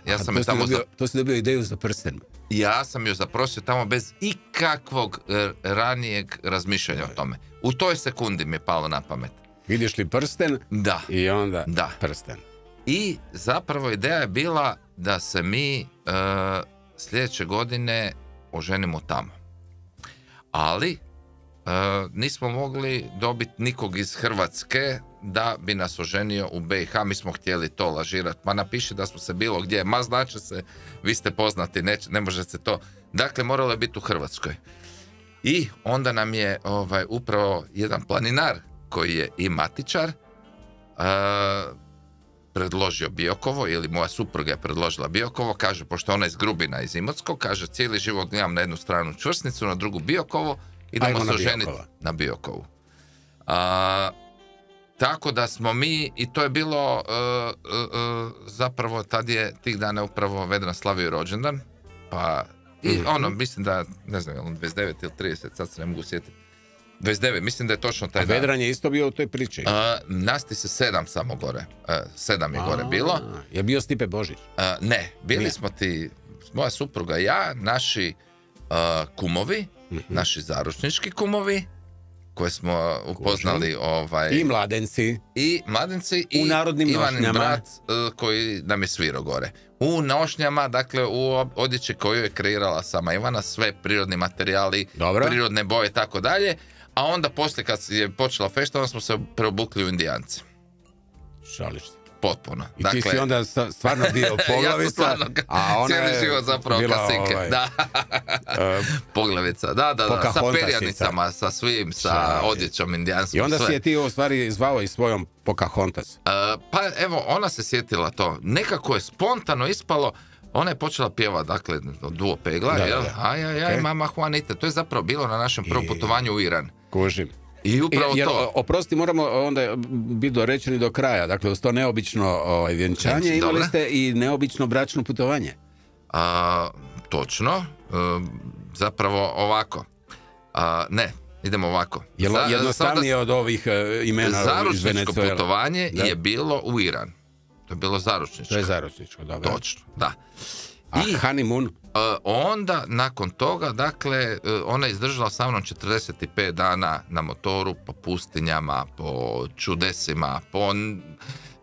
To si dobio ideju za prsten? Ja sam joj zaprosio tamo bez ikakvog ranijeg razmišljanja o tome. U toj sekundi mi je palo na pamet. Vidiš li prsten? Da. I onda prsten. I zapravo ideja je bila da se mi sljedeće godine oženimo tamo. Ali nismo mogli dobiti nikog iz Hrvatske da bi nas oženio u BiH. Mi smo htjeli to lažirati. Ma napiši da smo se bilo gdje. Ma znači se, vi ste poznati, ne može se to. Dakle, moralo je biti u Hrvatskoj. I onda nam je upravo jedan planinar koji je i matičar predložio Biokovo, ili moja supruga je predložila Biokovo, kaže, pošto ona iz Grubina, iz Imotskog, kaže, cijeli život gledam na jednu stranu čvrsnicu, na drugu Biokovo, idemo se oženiti na Biokovu. Tako da smo mi, i to je bilo zapravo tad je tih dana upravo Vedran slavio rođendan, pa I mislim da, ne znam, 29 ili 30, sad se ne mogu sjetiti. 29, mislim da je točno taj dan. Vedran je isto bio u toj priči. Nas ti se 7 samo gore. 7 je gore bilo. Je bio Stipe Božić? Ne, bili smo ti, moja supruga i ja, naši kumovi, naši zaručnički kumovi, koje smo upoznali I mladenci. I u narodnim Ivanin nošnjama. brat koji nam je svirao gore. U nošnjama, dakle u odjeći koju je kreirala sama Ivana, sve prirodni materijali, prirodne boje i tako dalje. A onda poslije kad je počela fešta, onda smo se preobukli u Indijance. Šališ se. Potpuno. I ti si onda stvarno bio poglavica, ja sam a ona cijeli život zapravo kasinke. Da. Poglavica, da. Sa perjanicama, sa svim, sa odjećom indijanskom. I onda si je ti u stvari zvao i svojom Pocahontas. Pa evo, ona se sjetila to. Nekako je spontano ispalo. Ona je počela pjevati, dakle, duo Pegla, jel? Ajajaj, Mama Juanita. To je zapravo bilo na našem prvom putovanju u Iran. Kužim. I upravo to. Oprosti, moramo onda biti dorečeni do kraja. Dakle, uz to neobično vjenčanje imali ste i neobično bračno putovanje. Točno. Zapravo ovako. Ne, idemo ovako. Jednostavnije od ovih imena iz Venezuela. Zaručničko putovanje je bilo u Iran. To je bilo zaručničko. To je zaručničko, dobro. Točno, da. A honeymoon? Onda, nakon toga, dakle, ona je izdržala sa mnom 45 dana na motoru, po pustinjama, po čudesima,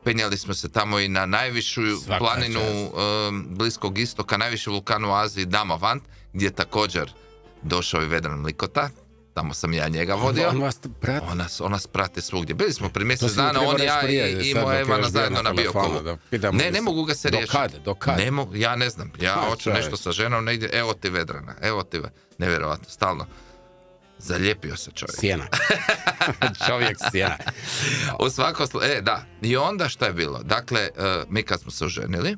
penjali smo se tamo i na najvišu planinu Bliskog istoka, najviši vulkan u Aziji, Damavand, gdje je također došao i Vedran Likota. Tamo sam ja njega vodio. On vas prati? On nas prati svugdje. Bili smo prije mjesec dana, on i ja i moja Ivana zajedno na Biokovu. Ne mogu ga se riješiti. Do kad? Ja ne znam. Ja hoću nešto sa ženom negdje. Evo ti Vedrana. Evo ti. Nevjerojatno. Stalno. Zalijepio se čovjek. Sjena. Čovjek sjena. U svakom slučaju. Da. I onda šta je bilo? Dakle, mi kad smo se oženili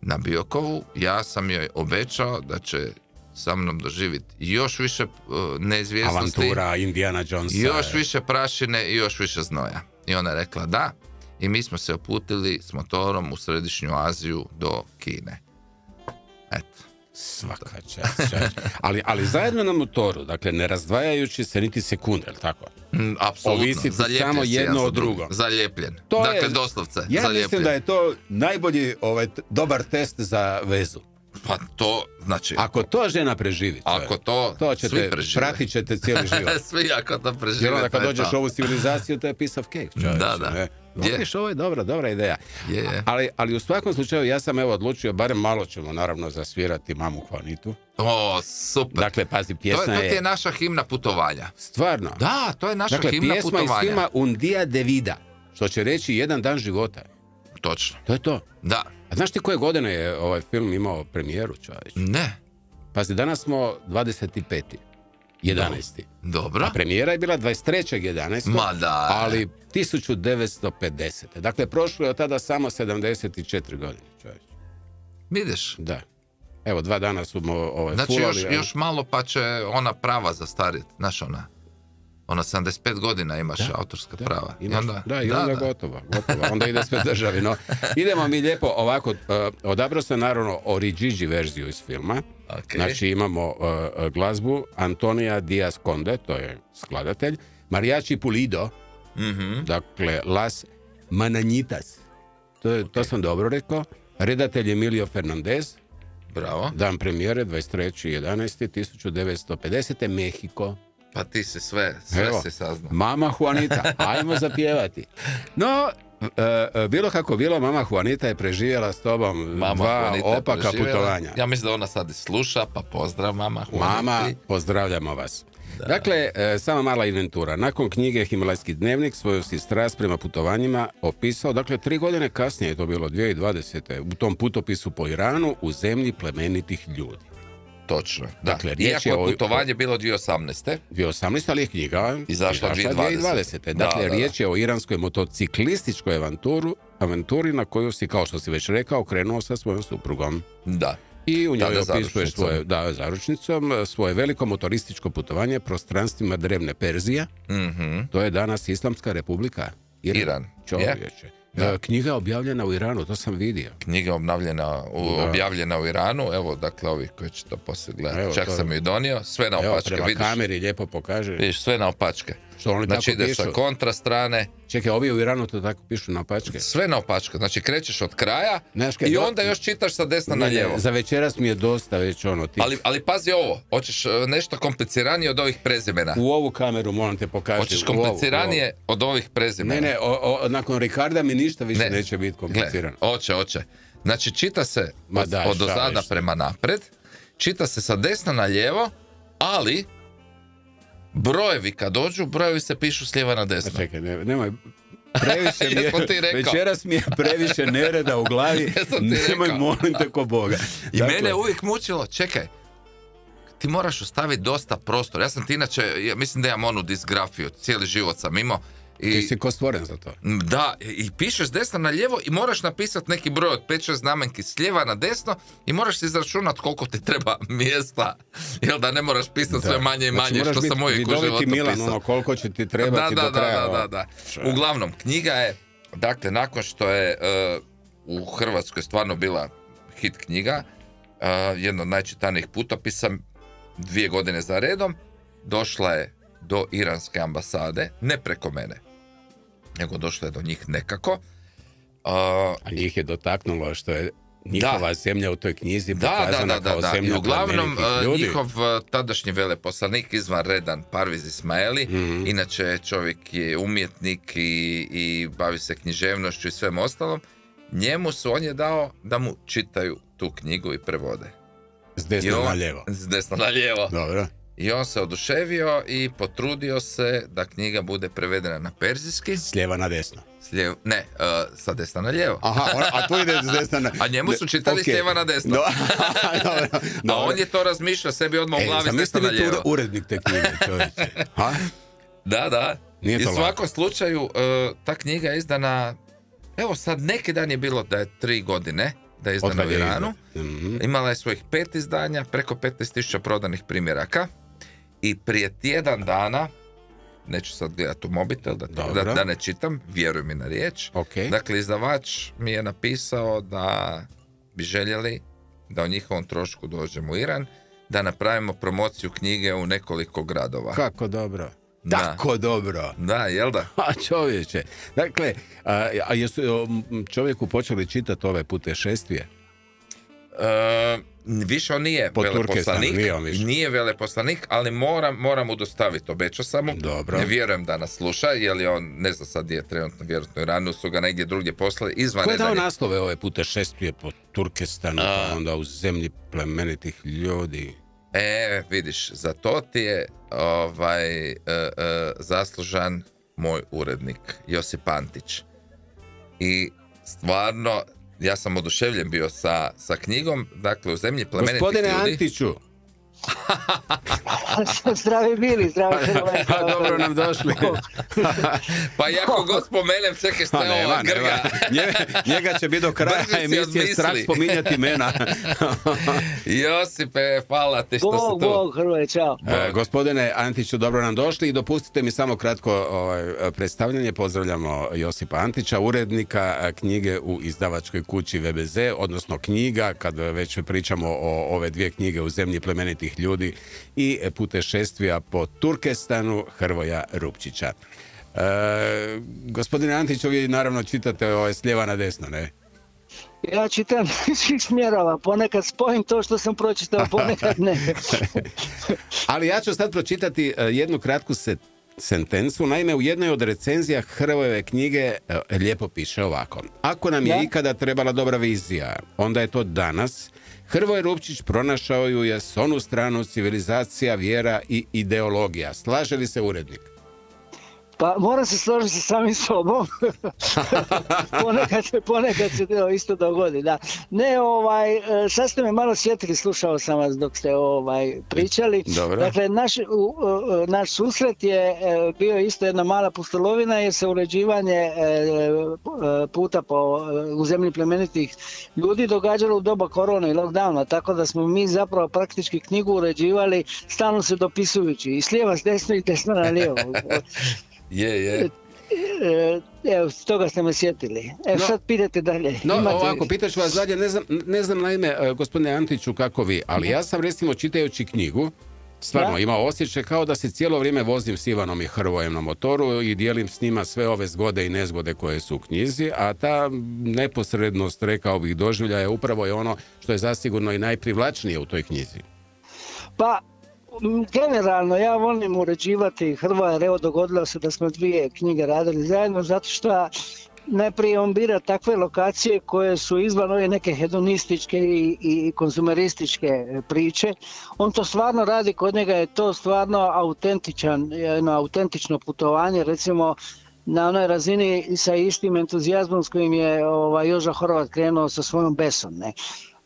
na Biokovu, ja sam joj obećao da će sa mnom doživjeti još više neizvjesnosti. Avantura Indiana Jonesa. Još više prašine i još više znoja. I ona je rekla da. I mi smo se uputili s motorom u Središnju Aziju do Kine. Eto. Svaka čast. Ali zajedno na motoru, dakle ne razdvajajući se niti sekunde, je li tako? Apsolutno. Ovisiti samo jedno od drugog. Zalijepljen. To dakle, je, doslovce. Ja zalijepljen. mislim da je to najbolji dobar test za vezu. Pa to, znači... Ako to žena preživi, to ćete, svi prežive. Pratit ćete cijeli život. Svi ako to prežive. Jer onda kad dođeš u ovu civilizaciju, to je piece of cake. Čovječ, da. Vidiš, ovo je dobra ideja. Je. Ali u svakom slučaju ja sam odlučio, barem malo ćemo naravno zasvirati Mamu Juanitu. O, super. Dakle, pazi, pjesma to je naša himna putovanja. Stvarno? Da, to je naša himna putovanja. Dakle, pjesma iz filma Un día de vida, što će reći jedan dan života. Točno. To je to. Da. A znaš ti koje godine je ovaj film imao premijeru, čovječ? Ne. Pazi, danas smo 25. 11. Dobro. A premijera je bila 23.11. Ma da. Ali 1950. Dakle, prošlo je od tada samo 74 godine, čovječ. Vidiš? Da. Evo, 2 dana su znači, fulali. još malo pa će ona prava zastariti. Znaš ona 75 godina imaš autorska prava. Imaš, i onda gotovo. Onda ide sve državi. No, idemo mi lijepo ovako. Odabrao sam naravno Origigi verziju iz filma. Okay. Znači imamo glazbu Antonija Diaz Conde, to je skladatelj. Mariachi Pulido. Dakle, Las Mananitas. To sam dobro rekao. Redatelj Emilio Fernandez. Bravo. Dan premijere 23.11.1950. Mehiko. Pa ti si sve si saznao. Mama Juanita, ajmo zapjevati. No, bilo kako bilo, Mama Juanita je preživjela s tobom dva opaka putovanja. Ja mislim da ona sad i sluša, pa pozdrav Mama Juanita. Mama, pozdravljamo vas. Da. Dakle, sama mala inventura. Nakon knjige Himalajski dnevnik svoju si strast prema putovanjima opisao, dakle 3 godine kasnije je to bilo 2020. u tom putopisu po Iranu u zemlji plemenitih ljudi. Točno. Dakle, iako je putovanje bilo 2018. 2018, ali je knjiga izašla 2020. Dakle, riječ je o iranskoj motociklističkoj avanturi na koju si, kao što si već rekao, krenuo sa svojom suprugom. Da. I u njoj opisuješ zaručnicom svoje veliko motorističko putovanje prostranstvima drevne Perzije. To je danas Islamska republika Iran. Čovječe. Knjiga je objavljena u Iranu, to sam vidio. Knjiga je objavljena u Iranu, evo, dakle, ovi koji će to poslije gledati. Čak sam ju donio, sve na opačke, prema vidiš. kameri lijepo pokaže. Vidiš, sve na opačke. Što oni znači, tako ide pišu? sa kontra strane. Čekaj, ovi u Iranu to tako pišu na opačke? Sve na opačke, znači krećeš od kraja Neškaj, i onda još čitaš sa desna na lijevo. Za večeras mi je dosta već Ali pazi ovo, hoćeš nešto kompliciranije od ovih prezimena. U ovu kameru moram te pokazati. Hoćeš kompliciranije od ovih prezimena. Ne, nakon Ricarda mi ništa više neće biti komplicirano. Hoće. Znači čita se od ozada prema napred, čita se sa desna na lijevo, ali brojevi kad dođu, brojevi se pišu s lijeva na desno. Čekaj, nemoj. Previše mi je, večeras mi je previše nereda u glavi. Nemoj, molim te ko Boga. I mene je uvijek mučilo, čekaj, ti moraš ostaviti dosta prostora. Ja sam ti inače, mislim da imam onu disgrafiju, cijeli život sam imao. Ti si ko stvoren za to. Da, i pišeš s desna na lijevo i moraš napisati neki broj od 5-6 znamenki s lijeva na desno i moraš se izračunati koliko ti treba mjesta. Jel da ne moraš pisati sve manje i manje, što sam uvijek u životu pisao. Koliko će ti trebati do kraja. Da. Uglavnom, knjiga je, dakle, nakon što je u Hrvatskoj stvarno bila hit knjiga, jedna od najčitanijih putopisa, 2 godine za redom, došla je do iranske ambasade, ne preko mene, nego došla je do njih nekako. A njih je dotaknulo što je njihova zemlja u toj knjizi pokazana kao zemlja uglavnom ljudi. Njihov tadašnji veleposlanik izvanredan Parviz Ismaili, inače čovjek je umjetnik i bavi se književnošću i svem ostalom, on je dao da mu čitaju tu knjigu i prevode. S desna na lijevo. S desna na lijevo. Dobro. I on se oduševio i potrudio se da knjiga bude prevedena na perzijski. S lijeva na desno. Sa desna na lijevo. Aha, a tu ide s desna na... A njemu su čitali s lijeva na desno. Dobro. A on je to razmišljao sebi odmah u glavi s desna na lijevo. Zamislite urednik te knjige, čovječe. Da. I u svakom slučaju, ta knjiga je izdana, evo sad neki dan je bilo da je 3 godine da je izdana u Iranu. Imala je svojih 5 izdanja, preko 15,000 prodanih primjeraka. I prije tjedan dana, neću sad gledati u mobitel da ne čitam, vjeruj mi na riječ. Okay. Dakle, izdavač mi je napisao da bi željeli da o njihovom trošku dođemo u Iran, da napravimo promociju knjige u nekoliko gradova. Kako dobro. Tako dobro. Da, jel da? A čovječe. Dakle, a jesu čovjeku počeli čitati ove putešestvije? Više on nije veleposlanik, nije veleposlanik, ali moram mu dostaviti, obećao sam mu. Dobro. Ne vjerujem da nas sluša, jer je on, ne znam sad je trenutno vjerojatno u Iranu, su ga negdje drugdje poslali, izvanredan. Ko je dao naslove ove putešestvije po Turkestanu, pa onda u zemlji plemenitih ljudi? Vidiš, za to ti je zaslužan moj urednik, Josip Antić. I stvarno, ja sam oduševljen bio sa knjigom, dakle, u zemlji plemenitih ljudi. Gospodine Antiću! Zdravi bili, zdravi. Dobro nam došli. Pa jako god spomenem, čekaj šta je ova Grga. Njega će biti do kraja emisije strah spominjati imena. Josipe, hvala ti što si tu. Bog, Hrvoje, čao. Gospodine Antiću, dobro nam došli i dopustite mi samo kratko predstavljanje. Pozdravljamo Josipa Antića, urednika knjige u izdavačkoj kući VBZ, odnosno knjiga, kad već pričamo o ove 2 knjige u zemlji plemenitih ljudi i putešestvija po Turkestanu Hrvoja Rupčića. Gospodine Antić, vi naravno čitate s lijeva na desno, ne? Ja čitam svih smjerova, ponekad spojim to što sam pročitao, ponekad ne. Ali ja ću sad pročitati jednu kratku sentencu. Naime, u jednoj od recenzija Hrvojeve knjige lijepo piše ovako. Ako nam je ikada trebala dobra vizija, onda je to danas. Hrvoje Rupčić pronašao ju je s onu stranu civilizacija, vjera i ideologija. Slaže li se urednik? Pa moram se složiti sa samim sobom. ponekad se to isto dogodi, da. Ne, sad ste me malo sjetili, slušao sam vas dok ste pričali. Dobro. Dakle, naš susret je bio isto jedna mala pustolovina, jer se uređivanje puta u zemlji plemenitih ljudi događalo u doba korone i lockdowna, tako da smo mi zapravo praktički knjigu uređivali stalno se dopisujući i s lijeva s desno i desno na lijevo. Je. Evo, s toga ste me sjetili. Sad pitajte dalje. Ovako, pitaću vas dalje, ne znam naime, gospodine Antiću, kako vi, ali ja sam recimo čitajući knjigu, stvarno imao osjećaj kao da se cijelo vrijeme vozim s Ivanom i Hrvojem na motoru i dijelim s njima sve ove zgode i nezgode koje su u knjizi, a ta neposrednost, rekao bih, doživljaja upravo je ono što je zasigurno i najprivlačnije u toj knjizi. Pa, generalno, ja volim uređivati Hrvoja, jer evo dogodilo se da smo 2 knjige radili zajedno, zato što najprije on bira takve lokacije koje su izvan ove neke hedonističke i konzumerističke priče. On to stvarno radi, kod njega je to stvarno autentično putovanje, recimo na onoj razini sa istim entuzijazmom s kojim je Joža Horvat krenuo sa svojom Besom, ne.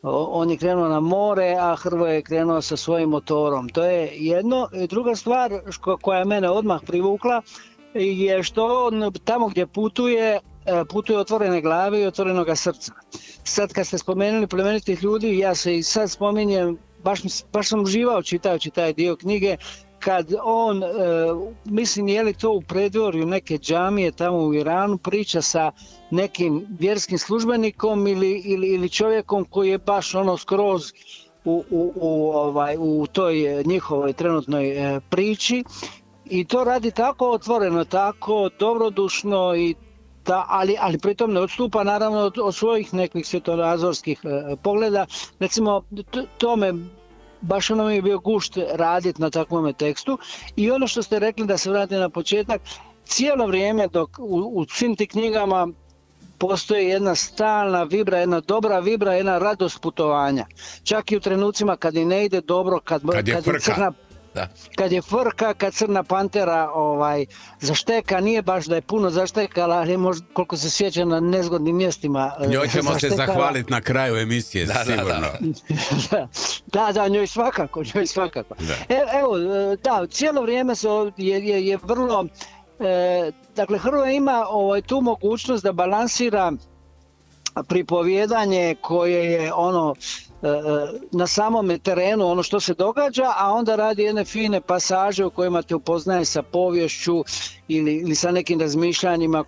On je krenuo na more, a Hrvoje je krenuo sa svojim motorom. To je jedno. Druga stvar koja je mene odmah privukla je što on tamo gdje putuje otvorene glave i otvorenoga srca. Sad kad ste spomenuli plemenitih ljudi, ja se i sad spominjem, baš sam uživao čitajući taj dio knjige, kad on, mislim je li to u predvorju neke džamije tamo u Iranu, priča sa nekim vjerskim službenikom ili čovjekom koji je baš ono skroz u toj njihovoj trenutnoj priči, i to radi tako otvoreno, tako dobrodušno, ali pritom ne odstupa naravno od svojih nekih svjetonazorskih pogleda. Recimo, baš ono mi je bio gušt raditi na takvom tekstu. I ono što ste rekli, da se vratim na početak, cijelo vrijeme dok u svim tim knjigama postoji jedna stalna vibra, jedna dobra vibra, jedna radost putovanja. Čak i u trenucima kad i ne ide dobro, kad je frka, kad crna pantera zašteka, nije baš da je puno zaštekala, ali možda, koliko se sjeća, na nezgodnim mjestima njoj ćemo se zahvaliti na kraju emisije, sigurno. Da, njoj svakako. Evo, cijelo vrijeme je vrlo... Dakle, Hrvoje ima tu mogućnost da balansira pripovijedanje koje je na samome terenu, ono što se događa, a onda radi jedne fine pasaže u kojima te upoznaje sa poviješću ili sa nekim razmišljanjima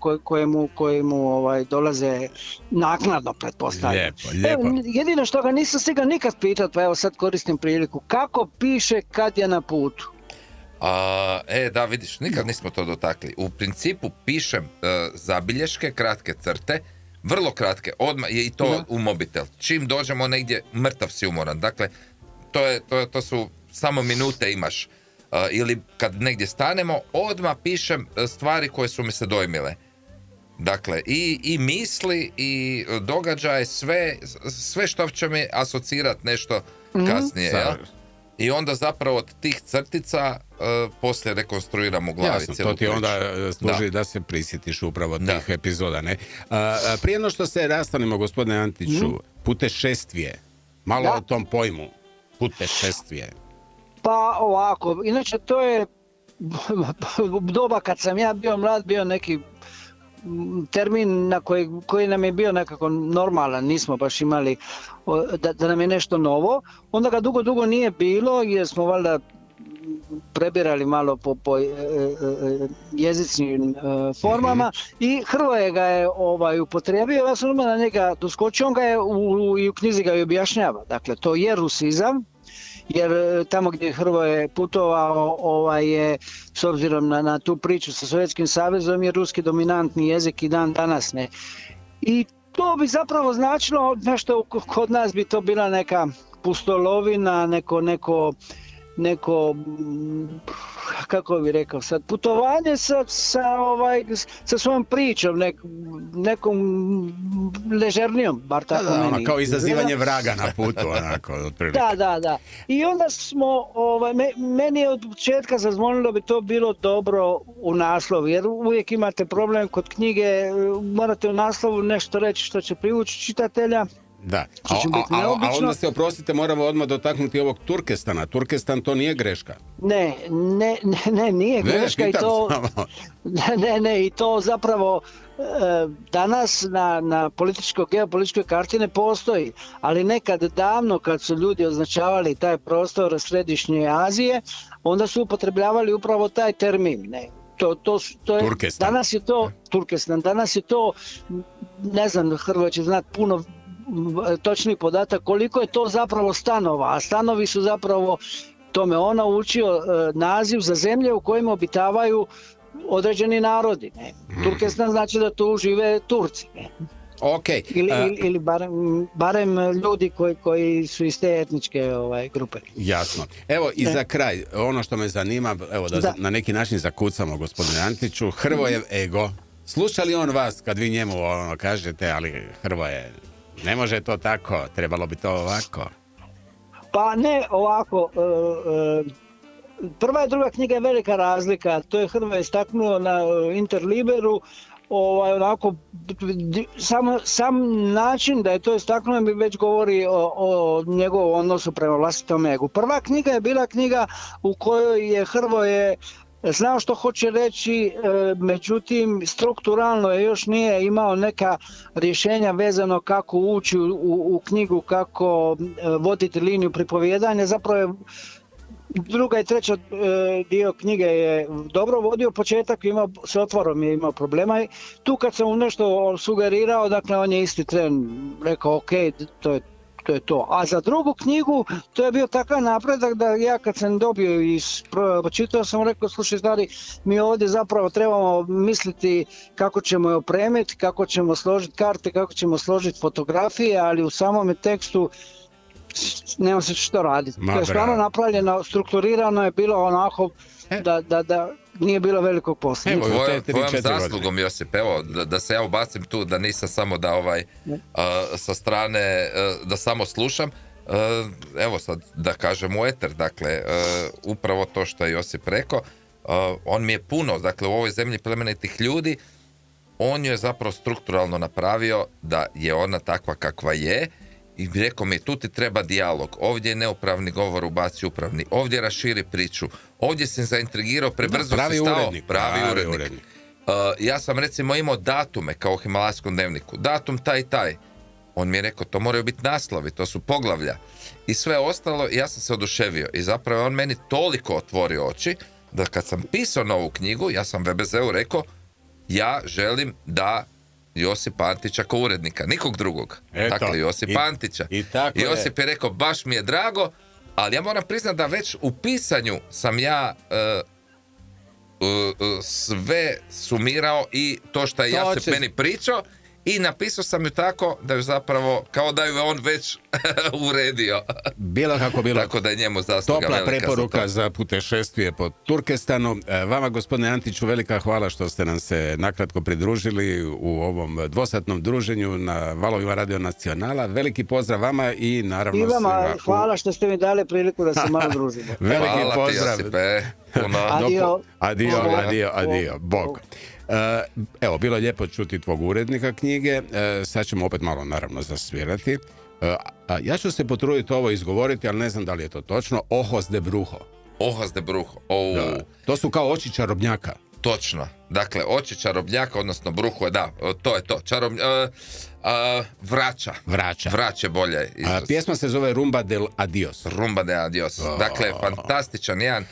koje mu dolaze naknadno, pretpostavljam. Lijepo. Jedino što ga nisam stigao nikad pitati, pa evo sad koristim priliku, kako piše kad je na putu? Da, vidiš, nikad nismo to dotakli. U principu pišem zabilješke, kratke crte, vrlo kratke, odmah je i to u mobitel. Čim dođemo negdje, mrtav si umoran. Dakle, to su samo minute imaš. Ili kad negdje stanemo, odmah pišem stvari koje su mi se dojmile. Dakle, i misli, i događaje, sve što će mi asocirati nešto kasnije. Ja? I onda zapravo od tih crtica poslije rekonstruiram u glavi. Jasno, to ti onda služi da se prisjetiš upravo tih epizoda. Ne? Prije no što se rastanemo, gospodine Antiću, putešestvije. Malo o tom pojmu. Putešestvije. Pa ovako, inače to je doba kad sam ja bio mlad, bio neki termin koji nam je bio nekako normalan, nismo baš imali da nam je nešto novo. Onda ga dugo nije bilo jer smo valjda prebirali malo po jezičnim formama i Hrvoje ga je upotrijebio, ja sam na njega doskočio, on ga je i u knjizi ga je objašnjava. Dakle, to je rusizam, jer tamo gdje Hrvoje putovao je, s obzirom na tu priču sa Sovjetskim savezom, je ruski dominantni jezik i dan danas ne. I to bi zapravo značilo nešto, kod nas bi to bila neka pustolovina, neko kako bi rekao sad, putovanje sa svojom pričom, nekom ležernijom, bar tako meni. Kao izazivanje vraga na putu, onako, otprilike. Da. I onda smo, meni je od početka zazvonilo bi to bilo dobro u naslovu, jer uvijek imate problem kod knjige, morate u naslovu nešto reći što će privući čitatelja. Da, a onda se, oprostite, moramo odmah dotaknuti ovog Turkestana. Turkestan to nije greška. Ne, nije greška i to... I to zapravo danas na geopolitičkoj karti ne postoji, ali nekad davno kad su ljudi označavali taj prostor Središnje Azije, onda su upotrebljavali upravo taj termin. To je, Turkestan. danas je to Turkestan, danas je to, ne znam, Hrvoje će znati puno točni podatak koliko je to zapravo stanova, a stanovi su zapravo, to me on naučio, naziv za zemlje u kojima obitavaju određeni narodi. Ne? Turkestan znači da tu žive Turci. Ne? Okay. Ili barem ljudi koji su iz te etničke grupe. Jasno. Evo i za kraj, ono što me zanima, evo da na neki način zakucamo gospodine Antiću, Hrvojev ego. Sluša li on vas kad vi njemu kažete, ali Hrvoje, ne može to tako, trebalo bi to ovako? Pa ne ovako, prva i druga knjiga je velika razlika, to je Hrvoje istaknuo na Interliberu, onako, sam način da je to istaknuo mi već govori o njegovom odnosu prema vlastitom egu. Prva knjiga je bila knjiga u kojoj je Hrvoje znao što hoće reći, međutim strukturalno je još nije imao neka rješenja vezano kako ući u knjigu, kako voditi liniju pripovijedanja. Zapravo je druga i treća dio knjige je dobro vodio, početak s otvorom je imao problema. Tu kad sam mu nešto sugerirao, dakle on je isti tren rekao ok, to je to. A za drugu knjigu to je bio takav napredak da ja kad sam dobio i počitao sam rekao, slušaj stari, mi ovdje zapravo trebamo misliti kako ćemo je opremiti, kako ćemo složiti karte, kako ćemo složiti fotografije, ali u samome tekstu nema se što raditi. To je stvarno napravljeno, strukturirano je bilo onako da nije bilo velikog posla. Tvojom zaslugom, Josip, evo, da se ja ubacim tu, da nisam samo da sa strane, da samo slušam, evo sad da kažem u eter, dakle, upravo to što je Josip rekao, on mi je puno, dakle, u ovoj zemlji plemenitih ljudi, on je zapravo strukturalno napravio da je ona takva kakva je. I rekao mi, tu ti treba dijalog, ovdje je neupravni govor, ubaci upravni, ovdje raširi priču, ovdje sam zaintrigirao, prebrzo si stao, pravi urednik. Ja sam recimo imao datume kao u Himalajskom dnevniku, datum taj i taj. On mi je rekao, to moraju biti naslovi, to su poglavlja. I sve ostalo, ja sam se oduševio. I zapravo on meni toliko otvorio oči, da kad sam pisao novu knjigu, ja sam VBZ-u rekao, ja želim da Josipa Antića kao urednika, nikog drugog. Dakle, Josipa Antića. I Josip je rekao, baš mi je drago, ali ja moram priznati da već u pisanju sam ja sve sumirao i to što je Josip meni pričao i napisao sam ju tako da ju zapravo, kao da ju je on već uredio. Bilo kako bilo. Tako da je njemu zasluga topla velika preporuka za putešestvije po Turkestanu. Vama, gospodine Antiću, velika hvala što ste nam se nakratko pridružili u ovom dvosatnom druženju na valovima Radio Nacionala. Veliki pozdrav vama i naravno... I vama hvala što ste mi dali priliku da se malo družimo. Veliki hvala pozdrav. Ti, Josipe. Adio. Bog. Evo, bilo je lijepo čuti tvog urednika knjige. Sad ćemo opet malo, naravno, zasvirati. Ja ću se potruditi ovo izgovoriti, ali ne znam da li je to točno. Ojos de brujo. Ojos de brujo. To su kao oči čarobnjaka. Točno. Dakle, oči čarobnjaka, odnosno brujo, da, to je to. Vraća. Vraće bolje. Pjesma se zove Rumba del Adios. Rumba del Adios. Dakle, fantastičan jedan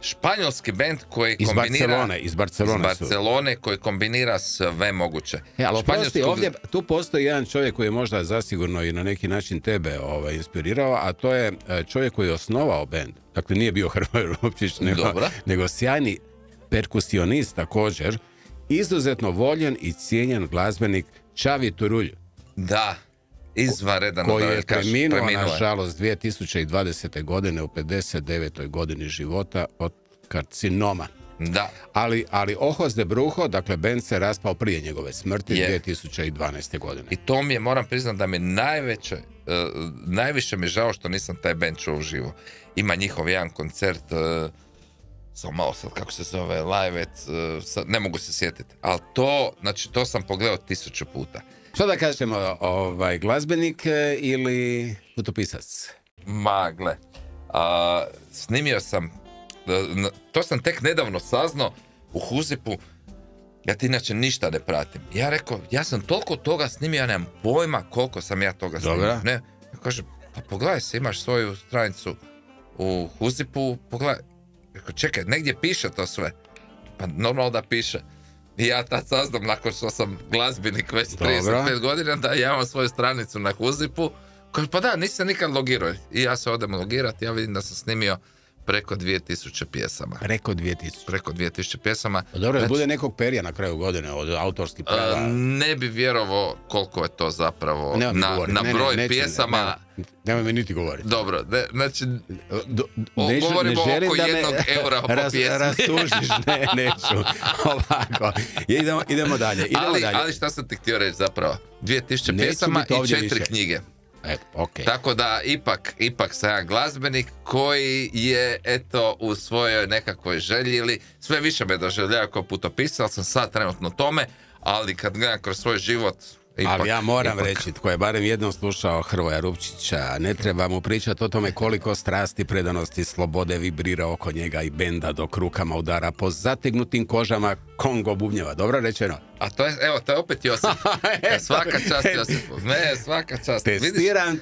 španjolski bend koji kombinira... Iz Barcelone koji kombinira sve moguće. Ali tu postoji jedan čovjek koji je možda zasigurno i na neki način tebe inspirirao, a to je čovjek koji je osnovao bend. Dakle, nije bio Hrvoje Rupčić, nego sjajni perkusionist također, izuzetno voljen i cijenjen glazbenik Čavi Turulj. Da, izvanredan. Koji je preminuo, nažalost, 2020. godine u 59. godini života od karcinoma. Da. Ali Ojos de brujo, dakle, bend se raspao prije njegove smrti 2012. godine. I to mi je, moram priznati da mi najviše mi je žao što nisam taj bend čuo uživo. Ima njihov jedan koncert, samo malo sad kako se zove, Live at, ne mogu se sjetiti, ali to sam pogledao 1000 puta. Što da kažemo, glazbenik ili putopisac? Gle, snimio sam, to sam tek nedavno saznao u Huzipu, ja ti inače ništa ne pratim. Ja rekao, ja sam toliko toga snimio, ja nemam pojma koliko sam ja toga snimio. Ne? Ja kažem, pa pogledaj se, imaš svoju stranicu u Huzipu, pogledaj. Rekao, čekaj, negdje piše to sve. Pa normalno da piše. I ja tad saznam, nakon što sam glazbenik već 35 godina, da ja imam svoju stranicu na Huzipu. Kaže, pa da, nisam nikad logirao. I ja se odem logirati, ja vidim da sam snimio preko 2000 pjesama. Preko 2000? Preko 2000 pjesama. Pa dobro, bude nekog perija na kraju godine od autorskih prava? Ne bi vjerovao koliko je to zapravo na broj pjesama. Nemoj mi niti govoriti. Dobro, znači, govorimo oko €1 po pjesmi. Rastužiš, neću. Ovako, idemo dalje. Ali šta sam ti htio reći zapravo? 2000 pjesama i 4 knjige. Okay. Tako da ipak sam jedan glazbenik koji je eto u svojoj nekakvoj želji ili sve više me doživljava kao putopisac, ali sam sad trenutno tome, ali kad gledam kroz svoj život ali ja moram reći, tko je barem jednom slušao Hrvoja Rupčića, ne treba mu pričati o tome koliko strasti, predanosti, slobode vibrira oko njega i benda dok rukama udara po zategnutim kožama Kongo bubnjeva. Dobro rečeno. A to je, evo, to je opet Josip. Svaka čast Josipu. Ne, svaka čast. Testiram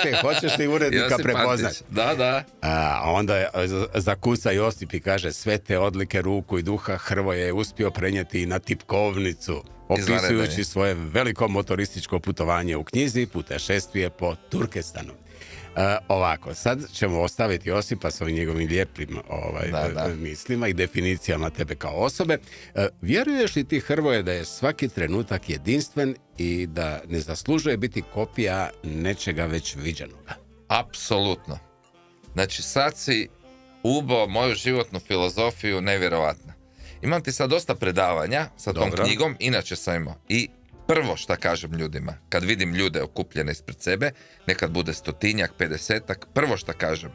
te, hoćeš li urednika prepoznati? Da. A onda zakuca Josip i kaže, sve te odlike ruku i duha Hrvoje je uspio prenijeti na tipkovnicu, opisujući svoje veliko motorističko putovanje u knjizi Putešestvije po Turkestanu. Ovako, sad ćemo ostaviti Josipa s ovim njegovim lijepim mislima i definicijama tebe kao osobe. Vjeruješ li ti, Hrvoje, da je svaki trenutak jedinstven i da ne zaslužuje biti kopija nečega već viđenoga? Apsolutno. Znači, sad si ubao moju životnu filozofiju nevjerovatno. Imam ti sad dosta predavanja sa tom knjigom, inače sam imao. I prvo šta kažem ljudima, kad vidim ljude okupljene ispred sebe, nekad bude 100-tinjak, 50-ak, prvo šta kažem,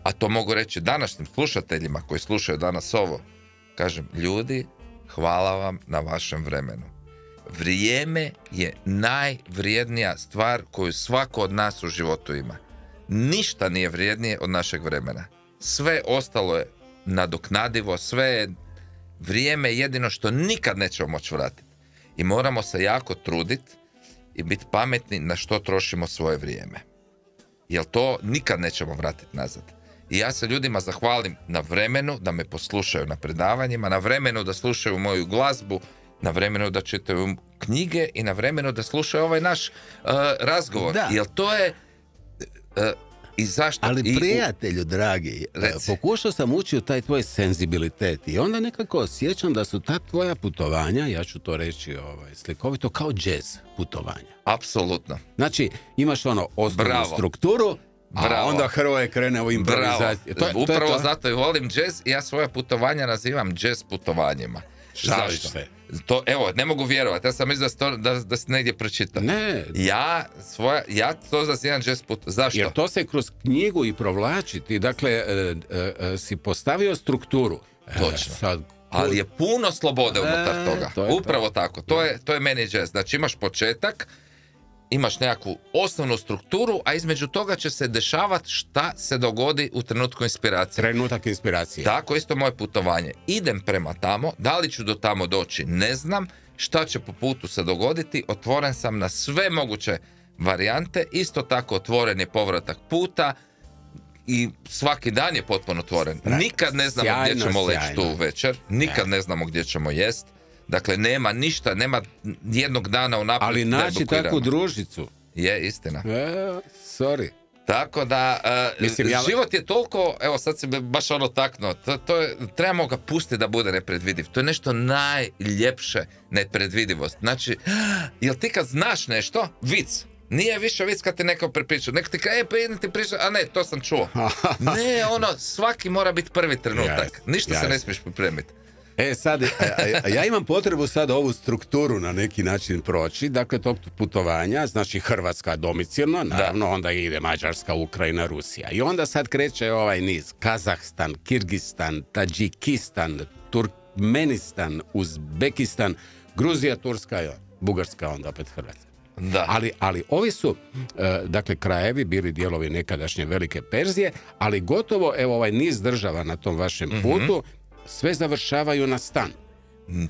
a to mogu reći današnjim slušateljima koji slušaju danas ovo, kažem, ljudi, hvala vam na vašem vremenu. Vrijeme je najvrijednija stvar koju svako od nas u životu ima. Ništa nije vrijednije od našeg vremena. Sve ostalo je nadoknadivo, sve je vrijeme jedino što nikad nećemo moći vratiti. I moramo se jako truditi i biti pametni na što trošimo svoje vrijeme. Jer to nikad nećemo vratiti nazad. I ja se ljudima zahvalim na vremenu da me poslušaju na predavanjima, na vremenu da slušaju moju glazbu, na vremenu da čitaju knjige i na vremenu da slušaju ovaj naš razgovor. Jer to je... I zašto? Ali prijatelju, dragi, pokušao sam ući u taj tvoj senzibilitet i onda nekako osjećam da su ta tvoja putovanja, ja ću to reći slikovito, kao džez putovanja. Apsolutno. Znači, imaš osnovnu strukturu, a onda Hrvoje krene u improvizaciju. Upravo zato i volim džez i ja svoje putovanja nazivam džez putovanjima. Žališ se. To, evo, ne mogu vjerovati, ja sam mislio da si negdje pročitao. Ne. Ja to nazivam jazz put. Zašto? Jer to se kroz knjigu i provlači. Ti, dakle, si postavio strukturu. Točno. Ali je puno slobode unutar toga. Upravo tako. To je meni jazz. Znači, imaš početak, imaš nekakvu osnovnu strukturu, a između toga će se dešavati šta se dogodi u trenutku inspiracije. Trenutak inspiracije. Tako, isto moje putovanje. Idem prema tamo, da li ću do tamo doći, ne znam. Šta će po putu se dogoditi, otvoren sam na sve moguće varijante, isto tako otvoren je povratak puta i svaki dan je potpuno otvoren. Nikad ne znamo gdje ćemo leći tu večer, nikad ne znamo gdje ćemo jest. Dakle, nema ništa, nema jednog dana unaprijed. Ali naći takvu družicu. Je, istina. Sorry. Tako da, život je toliko, evo sad si baš taknuo, trebamo ga pustiti da bude nepredvidiv. To je nešto najljepše nepredvidivost. Znači, jel ti kad znaš nešto, vic, nije više vic kad ti neko prepriča. Neko ti kaže, pa jedan ti priča, a ne, to sam čuo. Ne, svaki mora biti prvi trenutak. Ništa se ne smiješ pripremiti. Sad, ja imam potrebu sad ovu strukturu na neki način proći, dakle tog putovanja, znači Hrvatska domicilno, naravno, onda ide Mađarska, Ukrajina, Rusija. I onda sad kreće ovaj niz, Kazahstan, Kirgistan, Tadžikistan, Turkmenistan, Uzbekistan, Gruzija, Turska, Bugarska, onda opet Hrvatska. Da. Ali ovi su, dakle, krajevi bili dijelovi nekadašnje Velike Perzije, ali gotovo, evo, ovaj niz država na tom vašem putu, sve završavaju na stan.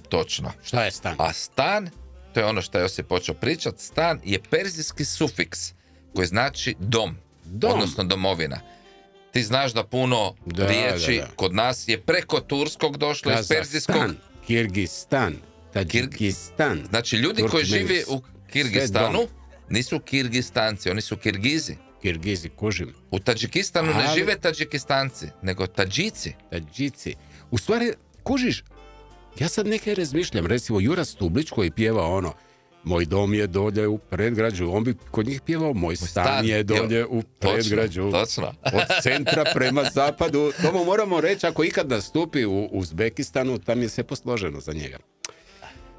Točno. Šta je stan? A stan, to je ono što je Josip počeo pričati, stan je perzijski sufiks koji znači dom. Odnosno domovina. Ti znaš da puno riječi kod nas je preko turskog došlo, iz perzijskog. Kirgistan, Tadžikistan. Znači, ljudi koji žive u Kirgistanu nisu Kirgistanci, oni su Kirgizi. Kirgizi, kužim. U Tadžikistanu ne žive Tadžikistanci, nego Tadžici. U stvari, kužiš, ja sad nekaj razmišljam, recimo Jura Stublić koji pjeva ono Moj dom je dolje u predgrađu, on bi kod njih pjevao Moj stan je dolje u predgrađu. Točno. Od centra prema zapadu. To mu moramo reći, ako ikad nastupi u Uzbekistanu, tam je sve posloženo za njega.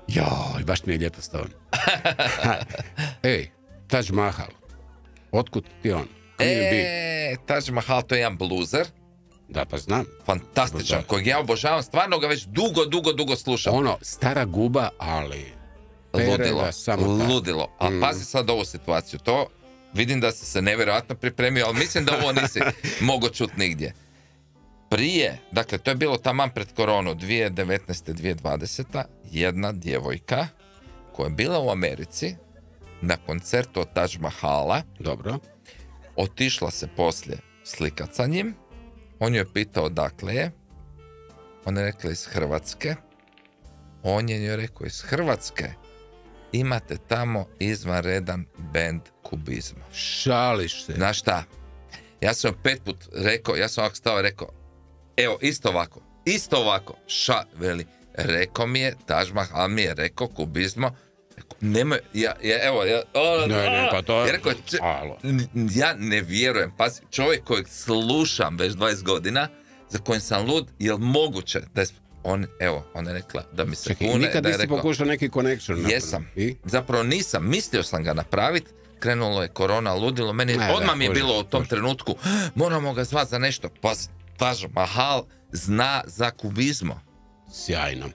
Joj, baš mi je lijepo stao. Ej, Taj Mahal. Otkud ti on? Taj Mahal, to je jedan bluzer. Da, pa znam. Fantastičan, kojeg ja obožavam. Stvarno ga već dugo slušam. Ono, stara guba, ali... Ludilo. A pazi sad ovu situaciju. To vidim da si se nevjerojatno pripremio, ali mislim da ovo nisi mogao čuti nigdje. Prije, dakle, to je bilo taman pred koronu, 2019-2020, jedna djevojka koja je bila u Americi na koncertu od Taj Mahala. Dobro. Otišla se poslije slikat sa njim. On joj pitao dakle je. Ona je rekla iz Hrvatske. On je joj rekao iz Hrvatske. Imate tamo izvanredan bend kubizma. Šališ se. Znaš šta? Ja sam 5 put rekao, ja sam ovako stao i rekao, evo, isto ovako, veli, rekao mi je, Taj Mahal mi je rekao kubizmo, nemoj, pa to... Ja ne vjerujem, pazi, čovjek kojeg slušam već 20 godina, za kojim sam lud, je li moguće da je... Ona je rekla da mi se kune. Nikad nisi pokušao neki connection? Jesam. Zapravo nisam. Mislio sam ga napraviti. Krenulo je korona, ludilo. Meni odmah mi je bilo u tom trenutku. Moramo ga zvati za nešto. Pa Taj Mahal zna za kubizmo. Sjajno.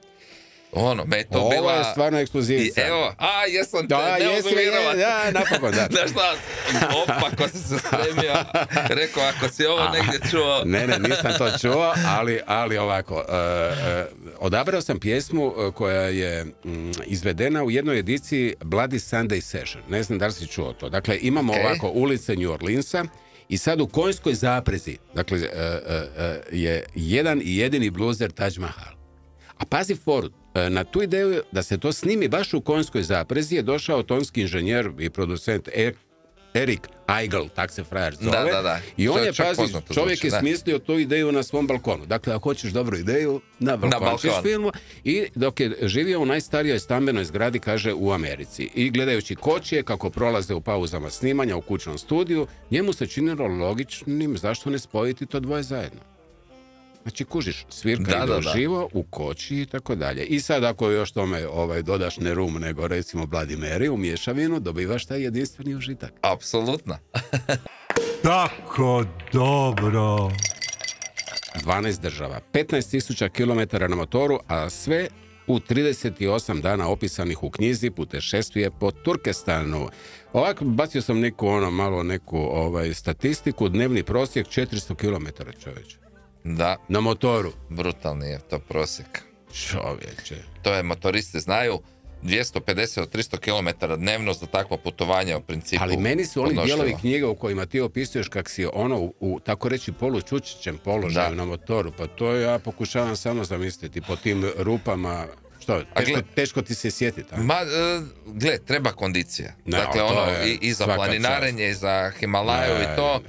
Me je to bila... Ovo je stvarno ekskluzivica. Evo, jesam te, ne mogu vjerovati. Napokon, da. Znaš šta, opako si se spremio, rekao, ako si ovo negdje čuo... Ne, nisam to čuo, ali ovako, odabrao sam pjesmu koja je izvedena u jednoj ediciji Bloody Sunday Session. Ne znam da li si čuo to. Dakle, imamo ovako ulice New Orleansa i sad u konjskoj zaprezi, dakle, je jedan i jedini bluzer Taj Mahal. A pazi foru, na tu ideju da se to snimi baš u konjskoj zaprezi je došao tonski inženjer i producent Erik Eigel, tak se frajer zove. Da. I on je, pazi, čovjek je smislio tu ideju na svom balkonu. Dakle, ako hoćeš dobru ideju, na balkon ćeš filmu. I dok je živio u najstarijoj stambenoj zgradi, kaže, u Americi. I gledajući kočije, kako prolaze u pauzama snimanja u kućnom studiju, njemu se činilo logičnim zašto ne spojiti to dvoje zajedno. Znači, kužiš, svirka ide uživo, u koči i tako dalje. I sad ako još tome dodaš ne rum, nego recimo Bloody Mary u mješavinu, dobivaš taj jedinstveni užitak. Apsolutno. Tako dobro. 12 država, 15.000 km na motoru, a sve u 38 dana opisanih u knjizi Putešestvije po Turkestanu. Ovako, bacio sam neku statistiku, dnevni prosjek 400 km, čovječe. Da. Na motoru. Brutalni je to prosjek. Čovječe. To je, motoristi znaju, 250 do 300 km dnevno za takvo putovanje u principu. Ali meni su oni dijelovi knjige u kojima ti opisuješ kak si u tako reći polučučićem položaju na motoru. Pa to ja pokušavam samo zamisliti po tim rupama. Što, teško ti se sjetiti. Gle, treba kondicija. Dakle, i za planinarenje, i za Himalaju i to.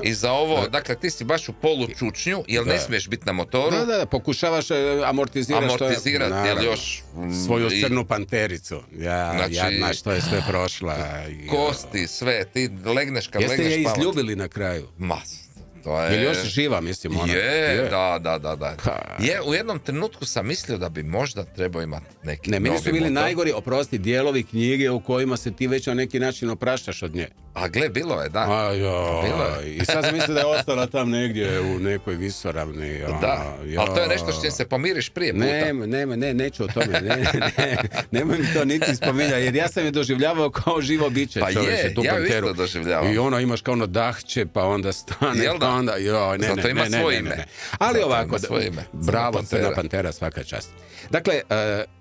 I za ovo, dakle, ti si baš u polučučnju, jer ne smiješ biti na motoru. Da, pokušavaš amortizirati još... svoju crnu pantericu. Jadna što je sve prošla. Kosti, sve, ti legneš kad legneš spavati. Jeste je izljubili na kraju? Je li još živa, mislim, ona? Da. U jednom trenutku sam mislio da bi možda trebao imati neki novi motor. Meni su bili najgori, oprosti, dijelovi knjige u kojima se ti već na neki način opraštaš od nje. A gle, bilo je, da. I sad sam mislio da je ostala tam negdje u nekoj visoravni. Ali to je nešto što se pomiriš prije puta. Neću o tome. Nemoj mi to niti spominjati, jer ja sam je doživljavao kao živo biće. Pa ja isto doživljavao. I ono imaš kao ono dahće, pa onda stane, pa onda... Zato ima svoje ime. Ali ovako, bravo, crna pantera, svaka čast. Dakle,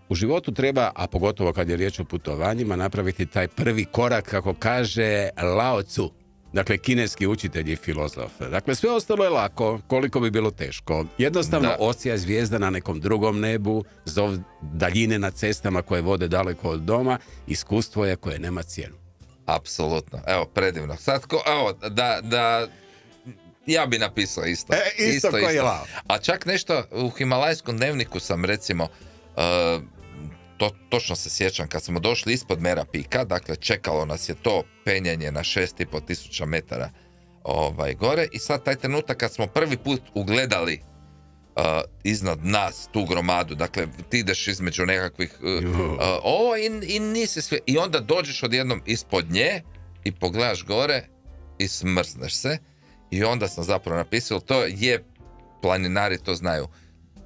u životu treba, a pogotovo kad je riječ o putovanjima, napraviti taj prvi korak, kako kaže Lao Tzu. Dakle, kineski učitelj i filozof. Dakle, sve ostalo je lako, koliko bi bilo teško. Jednostavno osija zvijezda na nekom drugom nebu, zov daljine na cestama koje vode daleko od doma, iskustvo je koje nema cijenu. Apsolutno. Evo, predivno. Sad, evo, da ja bi napisao isto. Isto koji je lao. A čak nešto u Himalajskom dnevniku sam, recimo, točno se sjećam, kad smo došli ispod Mera Pika, dakle, čekalo nas je to penjanje na 6.500 metara gore, i sad taj trenutak kad smo prvi put ugledali iznad nas tu gromadu, dakle, ti ideš između nekakvih i nisi sve, i onda dođeš odjednom ispod nje i pogledaš gore i smrzneš se, i onda sam zapravo napisao, to je, planinari to znaju,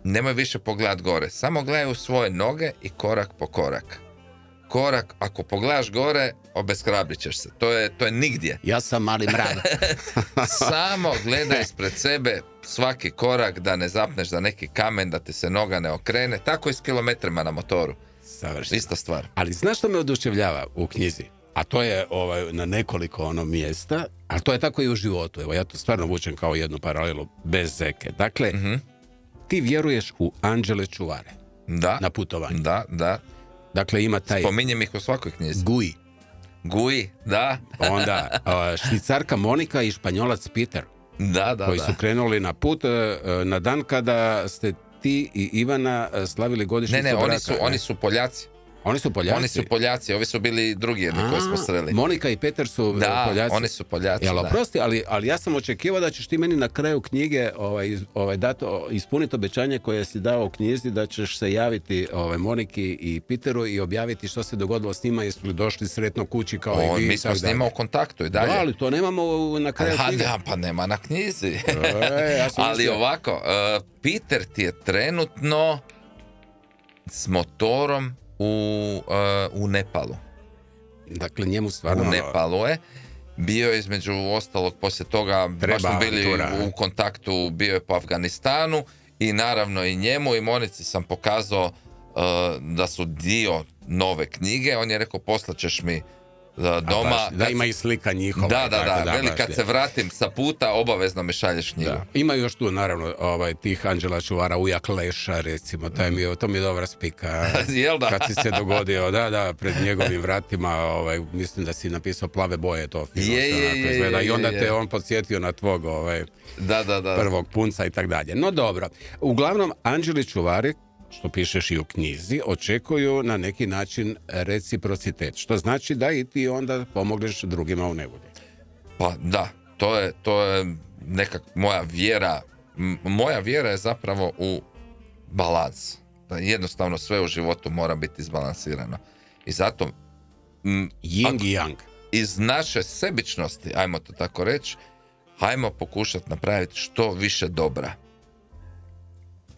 nemoj više pogledat gore, samo gledaj u svoje noge i korak po korak. Korak, ako pogledaš gore, obeshrabrit ćeš se. To je nigdje. Ja sam mali mrav. Samo gledaj ispred sebe svaki korak, da ne zapneš za neki kamen, da ti se noga ne okrene. Tako i s kilometrima na motoru. Savršeno. Ista stvar. Ali znaš što me oduševljava u knjizi? A to je na nekoliko mjesta, ali to je tako i u životu. Evo, ja to stvarno vučem kao jednu paralelu bez zeke. Dakle, ti vjeruješ u anđele čuvare. Da. Na putovanju. Da. Dakle, ima taj... Spominjem ih u svakoj knjizi. Gui, da. Onda Švicarka Monika i Španjolac Peter. Da. Koji su krenuli na put na dan kada ste ti i Ivana slavili godišnjicu braka. Oni su Poljaci. Oni su Poljaci? Oni su Poljaci, ovi su bili drugi jedni koji smo sreli. Monika i Peter su Poljaci? Da, oni su Poljaci, Jel, oprosti, ali ja sam očekivao da ćeš ti meni na kraju knjige ispuniti obećanje koje si dao u knjizi, da ćeš se javiti Moniki i Peteru i objaviti što se dogodilo s njima, jesu li došli sretno kući kao i vi. Mi smo s njima u kontaktu i dalje. Da, ali to nemamo na kraju knjige. Pa nema na knjizi. Ali ovako, Peter ti je trenutno s motorom u Nepalu. Dakle, njemu stvarno... U Nepalu je. Bio je između ostalog, poslije toga baš smo bili u kontaktu, bio je po Afganistanu i naravno i njemu i Monici sam pokazao da su dio nove knjige. On je rekao, poslaćeš mi doma. Da, ima i slika njihova. Da, veli, kad se vratim sa puta, obavezno mi šalješ knjigu. Da. Ima još tu, naravno, tih anđela čuvara, Ujak Leša, recimo, to mi je dobra spika. Jel da? Kad si se dogodio, pred njegovim vratima, mislim da si napisao plave boje, to fino izgleda. I onda te on podsjetio na tvog prvog punca i tak dalje. No dobro, uglavnom, anđeli čuvari, što pišeš i u knjizi, očekuju na neki način reciprocitet. Što znači da i ti onda pomogneš drugima u nevolji. Pa da, to je nekak moja vjera. Moja vjera je zapravo u balans. Da jednostavno sve u životu mora biti izbalansirano. I zato Yin i yang. Iz naše sebičnosti, ajmo to tako reći, hajmo pokušati napraviti što više dobra.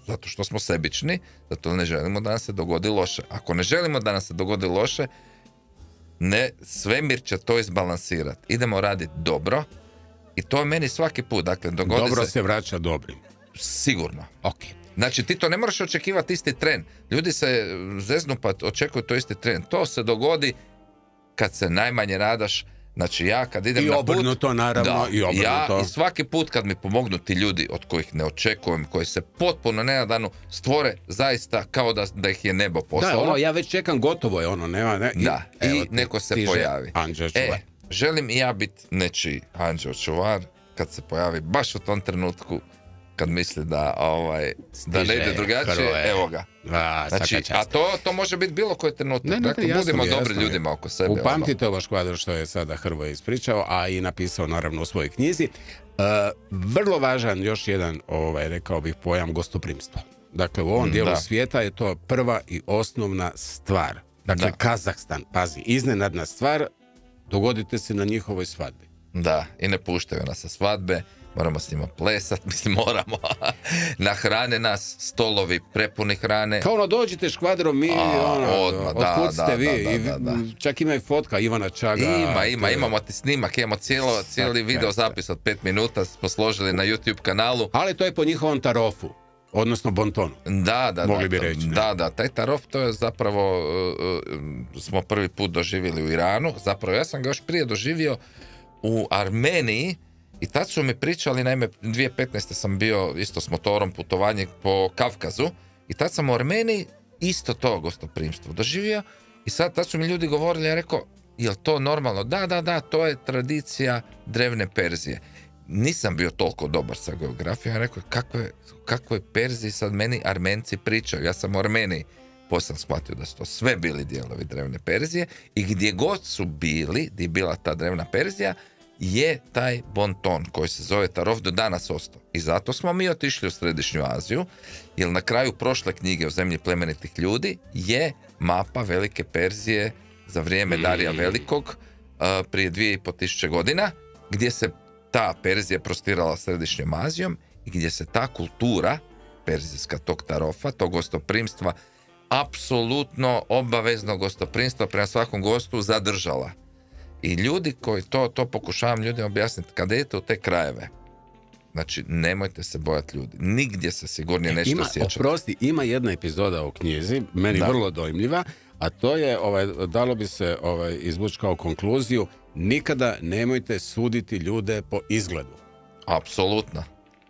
Zato što smo sebični, zato ne želimo da nam se dogodi loše. Ako ne želimo da nam se dogodi loše, svemir će to izbalansirati. Idemo raditi dobro i to je meni svaki put. Dakle, dobro se vraća dobrim. Sigurno. Okay. Znači, ti to ne moraš očekivati isti tren. Ljudi se zeznu pa očekuju to isti tren. To se dogodi kad se najmanje nadaš. Znači, ja kad idem na put... I obrnuto, naravno, i obrnuto. Ja i svaki put kad mi pomognu ti ljudi od kojih ne očekujem, koji se potpuno nenadano stvore zaista kao da ih je nebo poslalo. Da, ja već čekam, gotovo je nema. I neko se pojavi. Želim i ja biti nečiji anđeo čuvar kad se pojavi baš u tom trenutku kad misli da ne ide drugačije, evo ga. Znači, a to može biti bilo koji trenutak. Dakle, budimo dobri ljudima oko sebe. Upamtite ovo škvadro što je sada Hrvoje ispričao, a i napisao naravno u svojoj knjizi. Vrlo važan još jedan, rekao bih, pojam gostoprimstva. Dakle, u ovom dijelu svijeta je to prva i osnovna stvar. Dakle, Kazahstan, pazi, iznenadna stvar, dogodite se na njihovoj svadbi. Da, i ne puštaju nas sa svadbe. Moramo s njima plesat, moramo. Nahrane nas, stolovi prepuni hrane. Kao dođite škvadrom, mi, otkud ste vi? Čak ima i fotka Ivana Čaga. Imamo ti snimak, imamo cijeli video zapis od 5 minuta, smo složili na YouTube kanalu. Ali to je po njihovom tarofu, odnosno bontonu. Mogli bi reći. Taj tarof, to je zapravo, smo prvi put doživjeli u Iranu. Zapravo, ja sam ga još prije doživio u Armeniji i tad su mi pričali, naime 2015. sam bio isto s motorom putovanje po Kavkazu i tad sam u Armeniji isto to gostoprimstvo doživio i tad su mi ljudi govorili, ja rekao, jel to normalno? Da, to je tradicija drevne Perzije. Nisam bio toliko dobar sa geografijom, ja rekao, kakvoj Perziji sad meni Armenci pričaju, ja sam u Armeniji. Poslije sam shvatio da su to sve bili dijelovi drevne Perzije i gdje god su bili, gdje je bila ta drevna Perzija, je taj bonton koji se zove tarov do danas ostao. I zato smo mi otišli u Središnju Aziju, jer na kraju prošle knjige o zemlji plemenitih ljudi je mapa Velike Perzije za vrijeme Darija Velikog prije 2500 godina, gdje se ta Perzija prostirala Središnjom Azijom i gdje se ta kultura perzijska, tog tarofa, tog gostoprimstva, apsolutno obavezno gostoprimstva prema svakom gostu zadržala. I ljudi koji to pokušavam ljudima objasniti, kada idete u te krajeve, znači nemojte se bojati ljudi, nigdje se sigurnije nešto sjećati. Oprosti, ima jedna epizoda u knjizi, meni vrlo dojmljiva, a to je, dalo bi se izvući kao konkluziju, nikada nemojte suditi ljude po izgledu. Apsolutno.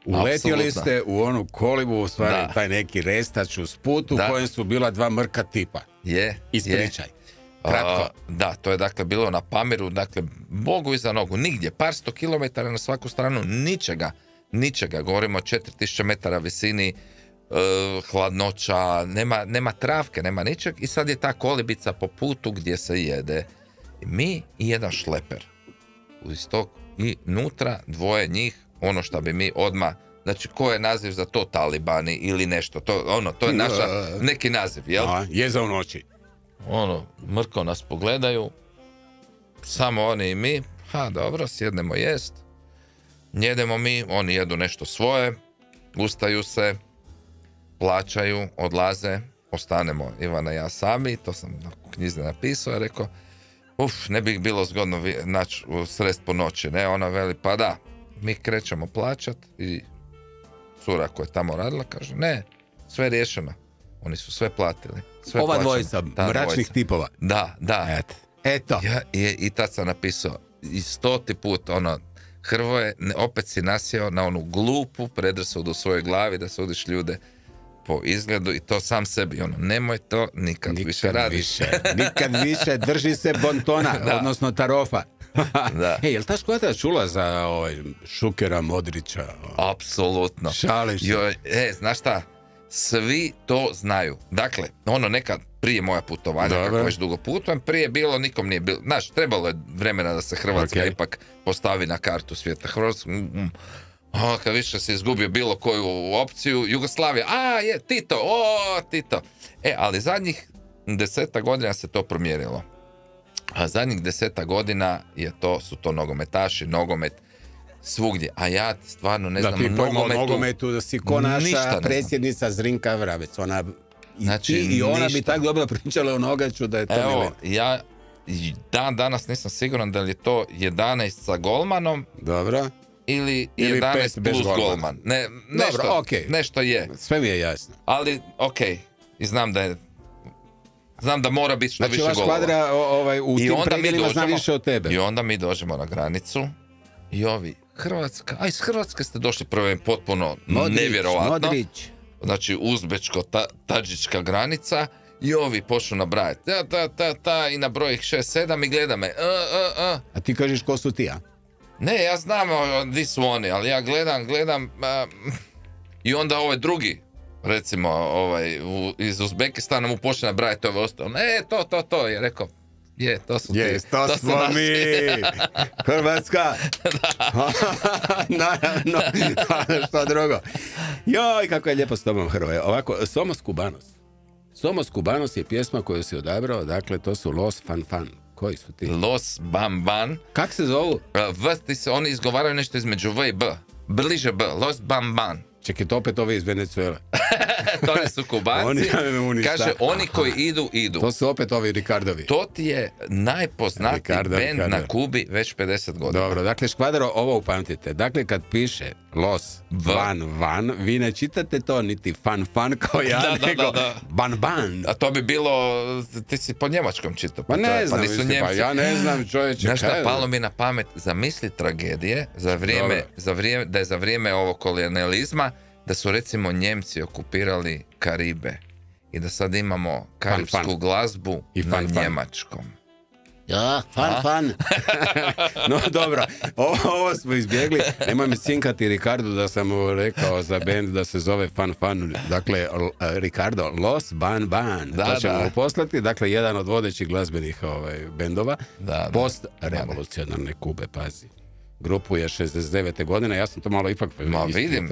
Uletjeli ste u onu kolibu, u stvari taj neki restač uz put u kojem su bila dva mrka tipa. Ispričaj. Kratko. Da, to je dakle bilo na Pamiru, dakle Bogu iza nogu, nigdje, par 100 kilometara na svaku stranu, ničega, govorimo o 4000 metara visini, hladnoća, nema travke, nema ničeg i sad je ta kolibica po putu gdje se jede. I mi i jedan šleper. Uz tog i nutra dvoje njih, ono što bi mi odmah, znači ko je naziv za to, talibani ili nešto, to je naša, neki naziv, jel? Jeza u noći. Mrko nas pogledaju, samo oni i mi, dobro, sjednemo jest, jedemo mi, oni jedu nešto svoje, ustaju se, plaćaju, odlaze, ostanemo Ivana i ja sami, to sam u knjizi napisao, rekao, ne bi bilo zgodno naći srest po noći, ne, ona veli, pa da, mi krećemo plaćat i cura koja je tamo radila kaže, ne, sve je riješeno, oni su sve platili. Sve ova plaćeno. Dvojica, mračnih tipova. Da. Eto. I tad sam napisao, i 100. put, Hrvoje, opet si nasjeo na onu glupu predrasudu u svojoj glavi da sudiš ljude po izgledu i to sam sebi, nemoj to nikad više raditi. Nikad više, drži se bontona, odnosno tarofa. Jel ta škvadra čula za Šukera, Modrića? Apsolutno. Šališ se. Znaš šta? Svi to znaju. Dakle, nekad prije moja putovanja, kako već dugo putujem, prije bilo, nikom nije bilo. Znaš, trebalo je vremena da se Hrvatska ipak postavi na kartu svijeta. Hrvatska, kad više se izgubio bilo koju opciju, Jugoslavija, Tito. Ali zadnjih 10 godina se to promijenilo. A zadnjih 10 godina su to nogometaši, nogomet, svugdje. A ja stvarno ne znam nogometu da si ko naša predsjednica Zrinka Vrabec. Ona i ona bi tako dobro pričala o nogaču da je to milina. Ja danas nisam siguran da li je to 11 sa golmanom. Dobro. Ili 11 plus golman. Nešto je. Sve mi je jasno. Ali, i znam da mora biti što više golova. Znači, vaš kvadra u tim predjelima zna više od tebe. I onda mi dođemo na granicu i Hrvatska, iz Hrvatske ste došli prvo potpuno nevjerovatno. Modrić. Znači, uzbečko-tadžička granica i ovi počnu nabrajati. I na broj 6-7 i gleda me. A ti kažeš ko su ti, a? Ne, ja znam di su oni, ali ja gledam i onda ovaj drugi, recimo iz Uzbekistana mu počne nabrajati ove ostalo. To je rekao. To su ti. To smo mi. Hrvatska. Naravno. Što drugo. Joj, kako je lijepo s tobom, Hrvoje. Ovako, Somos Cubanos. Somos Cubanos je pjesma koju si odabrao, dakle, to su Los Fan Fan. Koji su ti? Los Bamban. Kak se zovu? Oni izgovaraju nešto između V i B. Bliže B. Los Bamban. Čekaj, to opet ovi iz Venezuela. To su Kubanci. Kaže, oni koji idu. To su opet ovi Ricardovi. To ti je najpoznatiji bend na Kubi već 50 godina. Dobro, dakle, Škvadro, ovo upamtite. Dakle, kad piše Los Van. Vi ne čitate to niti fan kao ja, nego ban. A to bi bilo, ti si po njemačkom čitao. Pa ne znam, ja ne znam, čovječe. Znaš šta, palo mi na pamet, zamisli tragedije da je za vrijeme ovog kolonijalizma, da su recimo Njemci okupirali Karibe i da sad imamo karibsku glazbu i na njemačkom. Ja, fan. No dobro, ovo smo izbjegli. Nemoj mi cinkati Ricardo da sam mu rekao za band da se zove fan. Dakle, Ricardo, Los Ban. To ćemo uposlati. Dakle, jedan od vodećih glazbenih bendova. Post-revolucionarne Kube, pazi. Grupu je 69. godine, ja sam to malo ipak vidim.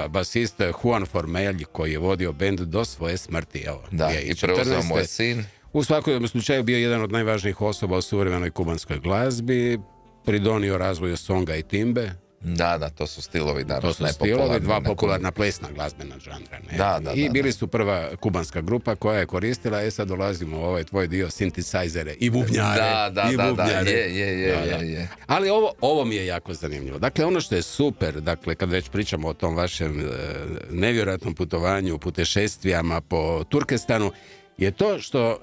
Basist Juan Formelj koji je vodio bend do svoje smrti. Evo, i preuzeo moj sin. U svakom slučaju bio jedan od najvažnijih osoba u suvremenoj kubanskoj glazbi, pridonio razvoju songa i timbe. Da, to su stilovi danas. To su stilovi, dva popularna plesna glazbena žanra. I bili su prva kubanska grupa koja je koristila, sad dolazimo u ovaj tvoj dio, sintisajzere i bubnjare. Je. Ali ovo mi je jako zanimljivo. Dakle, ono što je super, dakle, kad već pričamo o tom vašem nevjerojatnom putovanju, putešestvijama po Turkestanu, je to što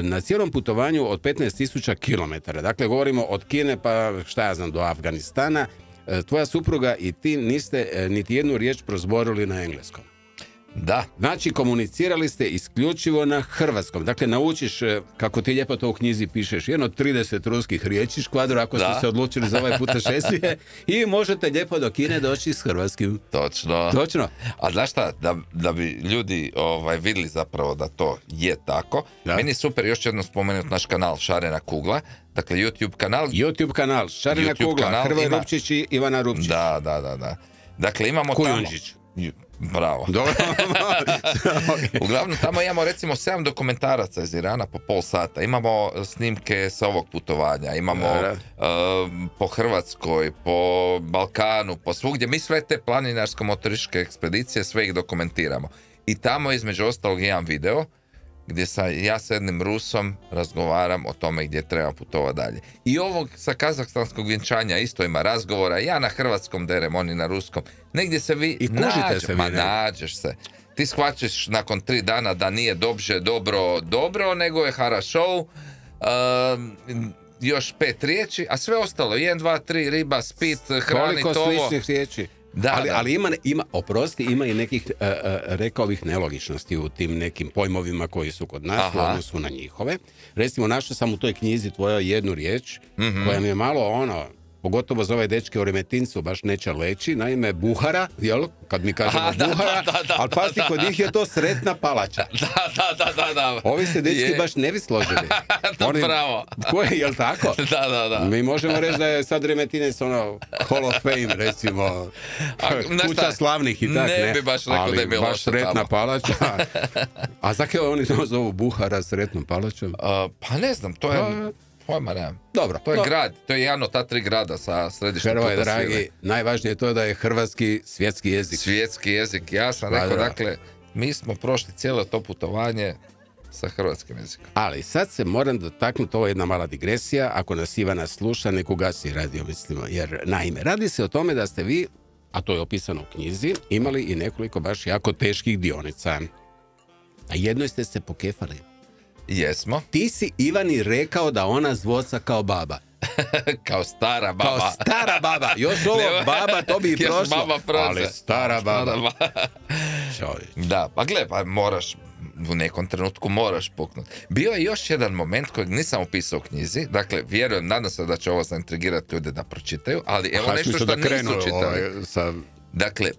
na cijelom putovanju od 15.000 km, dakle govorimo od Kine pa do Afganistana, tvoja supruga i ti niste niti jednu riječ prozborili na engleskom. Da. Znači komunicirali ste isključivo na hrvatskom. Dakle naučiš, kako ti lijepo to u knjizi pišeš, jedno 30 ruskih riječi škvadro ako ste se odlučili za ovaj putešestvije i možete lijepo do Kine doći s hrvatskim. Točno. A znaš šta, da bi ljudi vidjeli zapravo da to je tako, meni je super još jednom spomenuti naš kanal Šarena Kugla. Dakle, YouTube kanal Šarena Kugla, Hrvoje Rupčić i Ivana Rupčić. Da. Dakle, imamo Kujundžić. Bravo. Uglavnom, tamo imamo recimo 7 dokumentaraca iz Irana po pola sata. Imamo snimke sa ovog putovanja. Imamo po Hrvatskoj, po Balkanu, po svugdje. Mi sve te planinarsko-motorističke ekspedicije, sve ih dokumentiramo. I tamo između ostalog imam video gdje ja s jednim Rusom razgovaram o tome gdje treba putovati dalje. I ovog sa kazahstanskog vjenčanja isto ima razgovora, ja na hrvatskom derem, oni na ruskom. Negdje se vi nađeš se. Ti shvaćaš nakon 3 dana da nije dobro, nego je harašov, još 5 riječi, a sve ostalo, 1, 2, 3, riba, spit, hrani, tovo. Koliko sličnih riječi? Ali ima i nekih, rekao bih, nelogičnosti u tim nekim pojmovima koji su kod nas u odnosu na njihove. Recimo, našao sam u toj knjizi tvoja jednu riječ, koja mi je malo pogotovo za ove dečke u Remetincu baš neće leći, naime buhara, jel? Kad mi kažemo buhara, ali pasti kod njih je to sretna palača. Da. Ovi se dečki baš ne bi složili. Bravo. Koje, jel tako? Da. Mi možemo reći da je sad Remetinec Hall of Fame, recimo, kuća slavnih i tak, ne bi baš rekao da je bilo baš sretna palača. A zakaj oni to zovu buhara sretnom palačom? Pa ne znam, to je... Pojma nemam. Dobro. To je grad, to je jedan od ta 3 grada sa središtem puta svile. Dragi, najvažnije je to da je hrvatski svjetski jezik. Svjetski jezik, ja sam rekao, dakle, mi smo prošli cijelo to putovanje sa hrvatskim jezikom. Ali sad se moram dotaknuti, ovo je jedna mala digresija, ako nas Ivana sluša, nek ugasi radio, mislimo, jer naime, radi se o tome da ste vi, a to je opisano u knjizi, imali i nekoliko baš jako teških dionica. A jednoj ste se pokefali. Jesmo. Ti si Ivani rekao da ona zvoca kao baba. Kao stara baba. Još ovo baba, to bi i prošlo. Ali stara baba. Da, pa gle, pa moraš, u nekom trenutku moraš puknuti. Bio je još jedan moment kojeg nisam opisao u knjizi, dakle, vjerujem, nadam se da će ovo zaintrigirati ljude da pročitaju, ali evo nešto što nisu čitali. Dakle,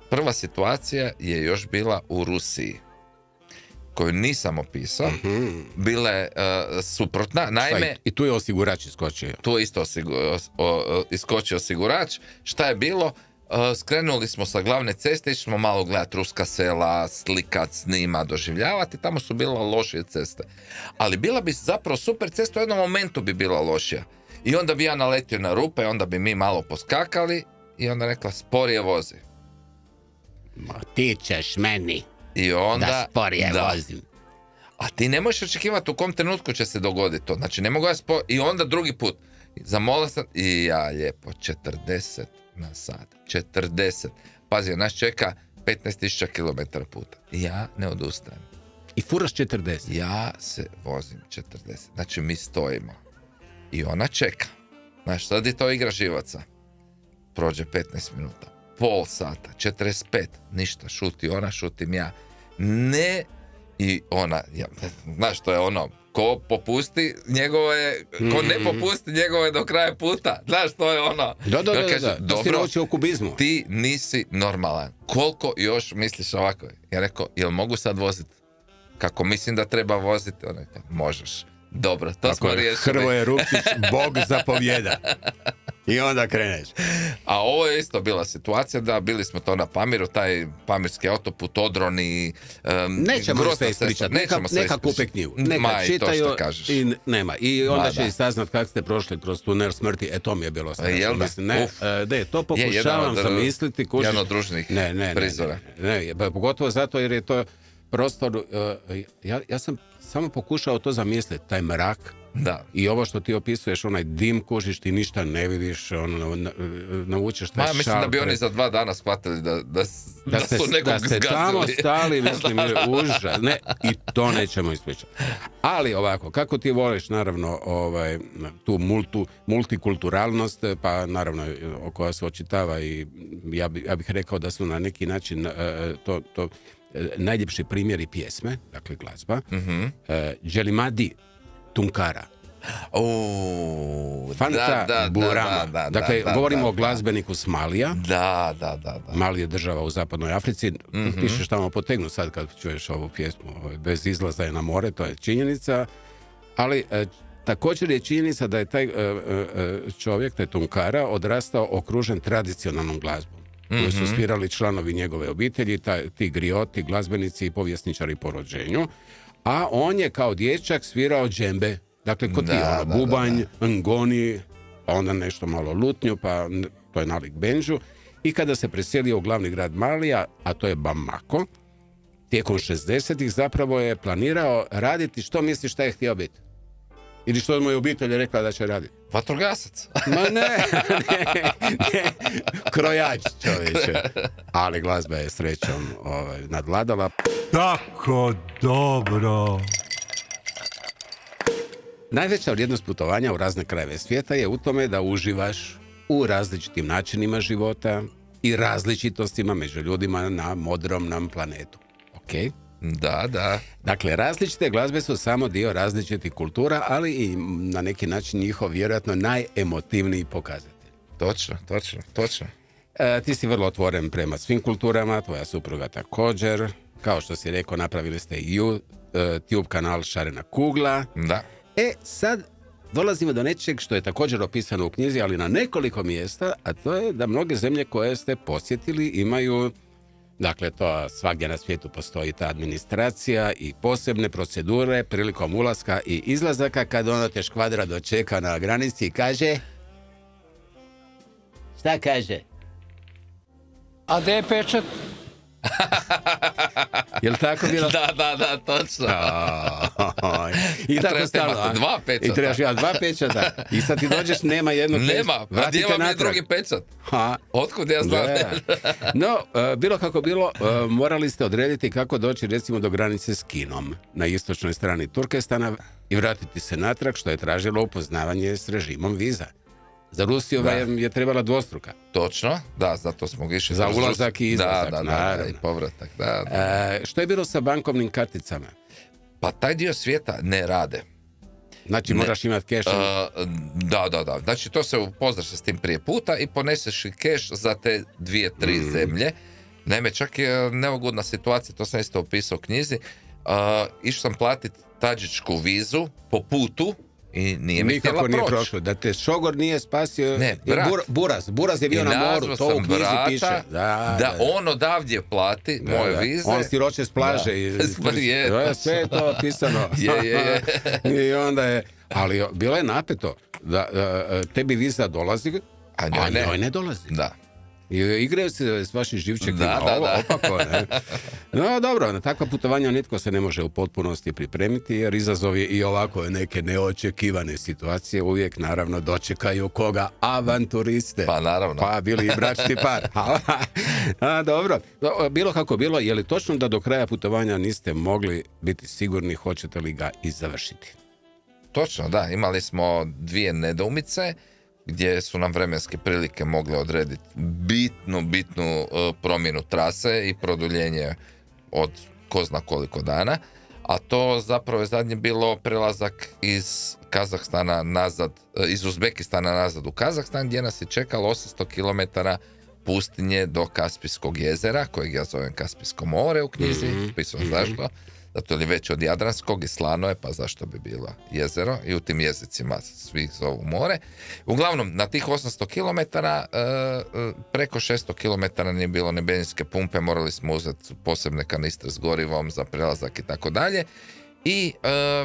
prva situacija je još bila u Rusiji, koju nisam opisao, bila je suprotna. Naime, i tu je osigurač iskočio. Tu je isto iskočio osigurač. Šta je bilo? Skrenuli smo sa glavne ceste, išli smo malo gledati ruska sela, slikat, snima, doživljavati. Tamo su bile lošije ceste. Ali bila bi zapravo super cesta, u jednom momentu bi bila lošija. I onda bi ja naletio na rupe, onda bi mi malo poskakali i onda rekla, sporije vozi. Ti ćeš meni. I onda, da sporije vozim. A ti ne možeš očekivati u kom trenutku će se dogoditi to. Znači, ne mogu ja I onda drugi put. Zamolio sam i ja lijepo 40 na sat. 40. Pazi, nas čeka 15.000 km puta. Ja ne odustajem. I furaš 40. Ja se vozim 40. Znači, mi stojimo. I ona čeka. Znaš, sad je to igra živaca. Prođe 15 minuta. Pol sata. 45. Ništa. Šuti ona, šutim ja. Ne. I ona, znaš, to je ono, ko popusti, njegovo je, ko ne popusti, njegovo je do kraja puta. Znaš, to je ono. Da, to si naučio o kubizmu. Ti nisi normalan. Koliko još misliš ovako? Ja rekao, jel mogu sad voziti kako mislim da treba voziti? Ona rekao, možeš. Dobro, to smo riješili. Hrvoje Rupčić, Bog zapovjeda. I onda kreneš. A ovo je isto bila situacija da bili smo to na Pamiru, taj pamirski autoput, Odron i nećemo sve ispričati, neka kupe knjigu, neka čitaju i nema. I onda će i saznat kako ste prošli kroz tunel smrti, to mi je bilo strašno. Mislim, to pokušavam zamisliti. Jedan od družnih prizora. Ne, pogotovo zato jer je to prostor, ja sam samo pokušao to zamisliti, taj mrak. Da. I ovo što ti opisuješ, onaj dim kužiš, ti ništa ne vidiš, naučiš taj šalter. Mislim da bi oni za 2 dana shvatili da su nekog zgazili. Da ste tamo stali, mislim, užas. Ne, i to nećemo ispričati. Ali ovako, kako ti voliš, naravno, tu multikulturalnost, pa naravno, koja se očitava i ja bih rekao da su na neki način to najljepši primjeri pjesme, dakle glazba. Dželimadi Tunkara. Fanta Burama. Dakle, govorimo o glazbeniku s Malija. Da. Mali je država u zapadnoj Africi. Pišeš tamo potegnu sad kad čuješ ovu pjesmu. Bez izlaza je na more, to je činjenica. Ali također je činjenica da je taj čovjek, taj Tunkara, odrastao okružen tradicionalnom glazbom. Koji su svirali članovi njegove obitelji, ti grioti, glazbenici i povjesničari po rođenju. A on je kao dječak svirao džembe. Dakle, kod ti bubanj, ngoni, pa onda nešto malo lutnju, pa to je nalik benžu. I kada se preselio u glavni grad Malija, a to je Bamako, tijekom 60-ih zapravo je planirao raditi, što misliš šta je htio biti? Ili što mu je obitelj rekla da će raditi? Vatrogasac. Ma ne, krojač, čovječe. Ali glazba je srećom nadvladala. Tako dobro. Najveća vrijednost putovanja u razne krajeve svijeta je u tome da uživaš u različitim načinima života i različitostima među ljudima na modrom nam planetu. Ok? Da. Dakle, različite glazbe su samo dio različitih kultura, ali i na neki način njihov vjerojatno najemotivniji pokazatelj. Točno. Ti si vrlo otvoren prema svim kulturama, tvoja supruga također. Kao što si rekao, napravili ste i YouTube kanal Šarena kugla. Da. Sad dolazimo do nečeg što je također opisano u knjizi, ali na nekoliko mjesta, a to je da mnoge zemlje koje ste posjetili imaju, dakle, to svagdje na svijetu postoji ta administracija i posebne procedure prilikom ulaska i izlazaka, kad ono te škvadra dočeka na granici i kaže... Šta kaže? A gdje je pečat? Jel' tako bilo? Da, točno. I tako stalo. I trebaš imati 2 pečata. I sad ti dođeš, nema jednog pečata. Nema, a gdje vam je drugi pečat? Otkud ja znam? No, bilo kako bilo, morali ste odrediti kako doći recimo do granice s Kinom na istočnoj strani Turkestana i vratiti se natrag, što je tražilo upoznavanje s režimom viza. Za Rusiju je trebala dvostruka. Točno, da, zato smo išli. Za ulazak i izlazak, naravno. I povratak, da. Što je bilo sa bankovnim karticama? Pa taj dio svijeta ne rade. Znači moraš imati keš? Da. Znači to se upoznaš se s tim prije puta i poneseš keš za te 2-3 zemlje. Naime, čak je neugodna situacija, to sam isto opisao u knjizi. Išao sam platiti tadžičku vizu po putu i nije mi htjela proći. Nikako nije prošlo. Da te šogor nije spasio. Ne, brat. Buraz je bio na moru, to u knjizi piše. Da on odavdje plati moje vize. On stiroče s plaže. Sve je to pisano. Je. I onda je, ali bilo je napeto da tebi viza dolazi, a njoj ne dolazi. Da. I igraju se s vašim živčekima. Da. Opako, ne? No, dobro, na takva putovanja nitko se ne može u potpunosti pripremiti, jer izazov je i ovako neke neočekivane situacije uvijek, naravno, dočekaju koga? Avanturiste. Pa, naravno. Pa, bili i bračni par. Dobro. Bilo kako bilo, je li točno da do kraja putovanja niste mogli biti sigurni hoćete li ga i završiti? Točno, da. Imali smo 2 nedoumice gdje su nam vremenske prilike mogle odrediti bitnu promjenu trase i produljenje od ko zna koliko dana, a to zapravo je zadnje bilo prelazak iz Kazahstana nazad, iz Uzbekistana nazad u Kazahstan, gdje nas je čekalo 800 km pustinje do Kaspijskog jezera, kojeg ja zovem Kaspijsko more u knjizi, pisao zašto, zato je veće od Jadranskog i slano je, pa zašto bi bilo jezero, i u tim jezicima svi zovu more. Uglavnom, na tih 800 km, preko 600 km nije bilo ni benzinske pumpe, morali smo uzeti posebne kanistre s gorivom za prelazak i tako dalje. I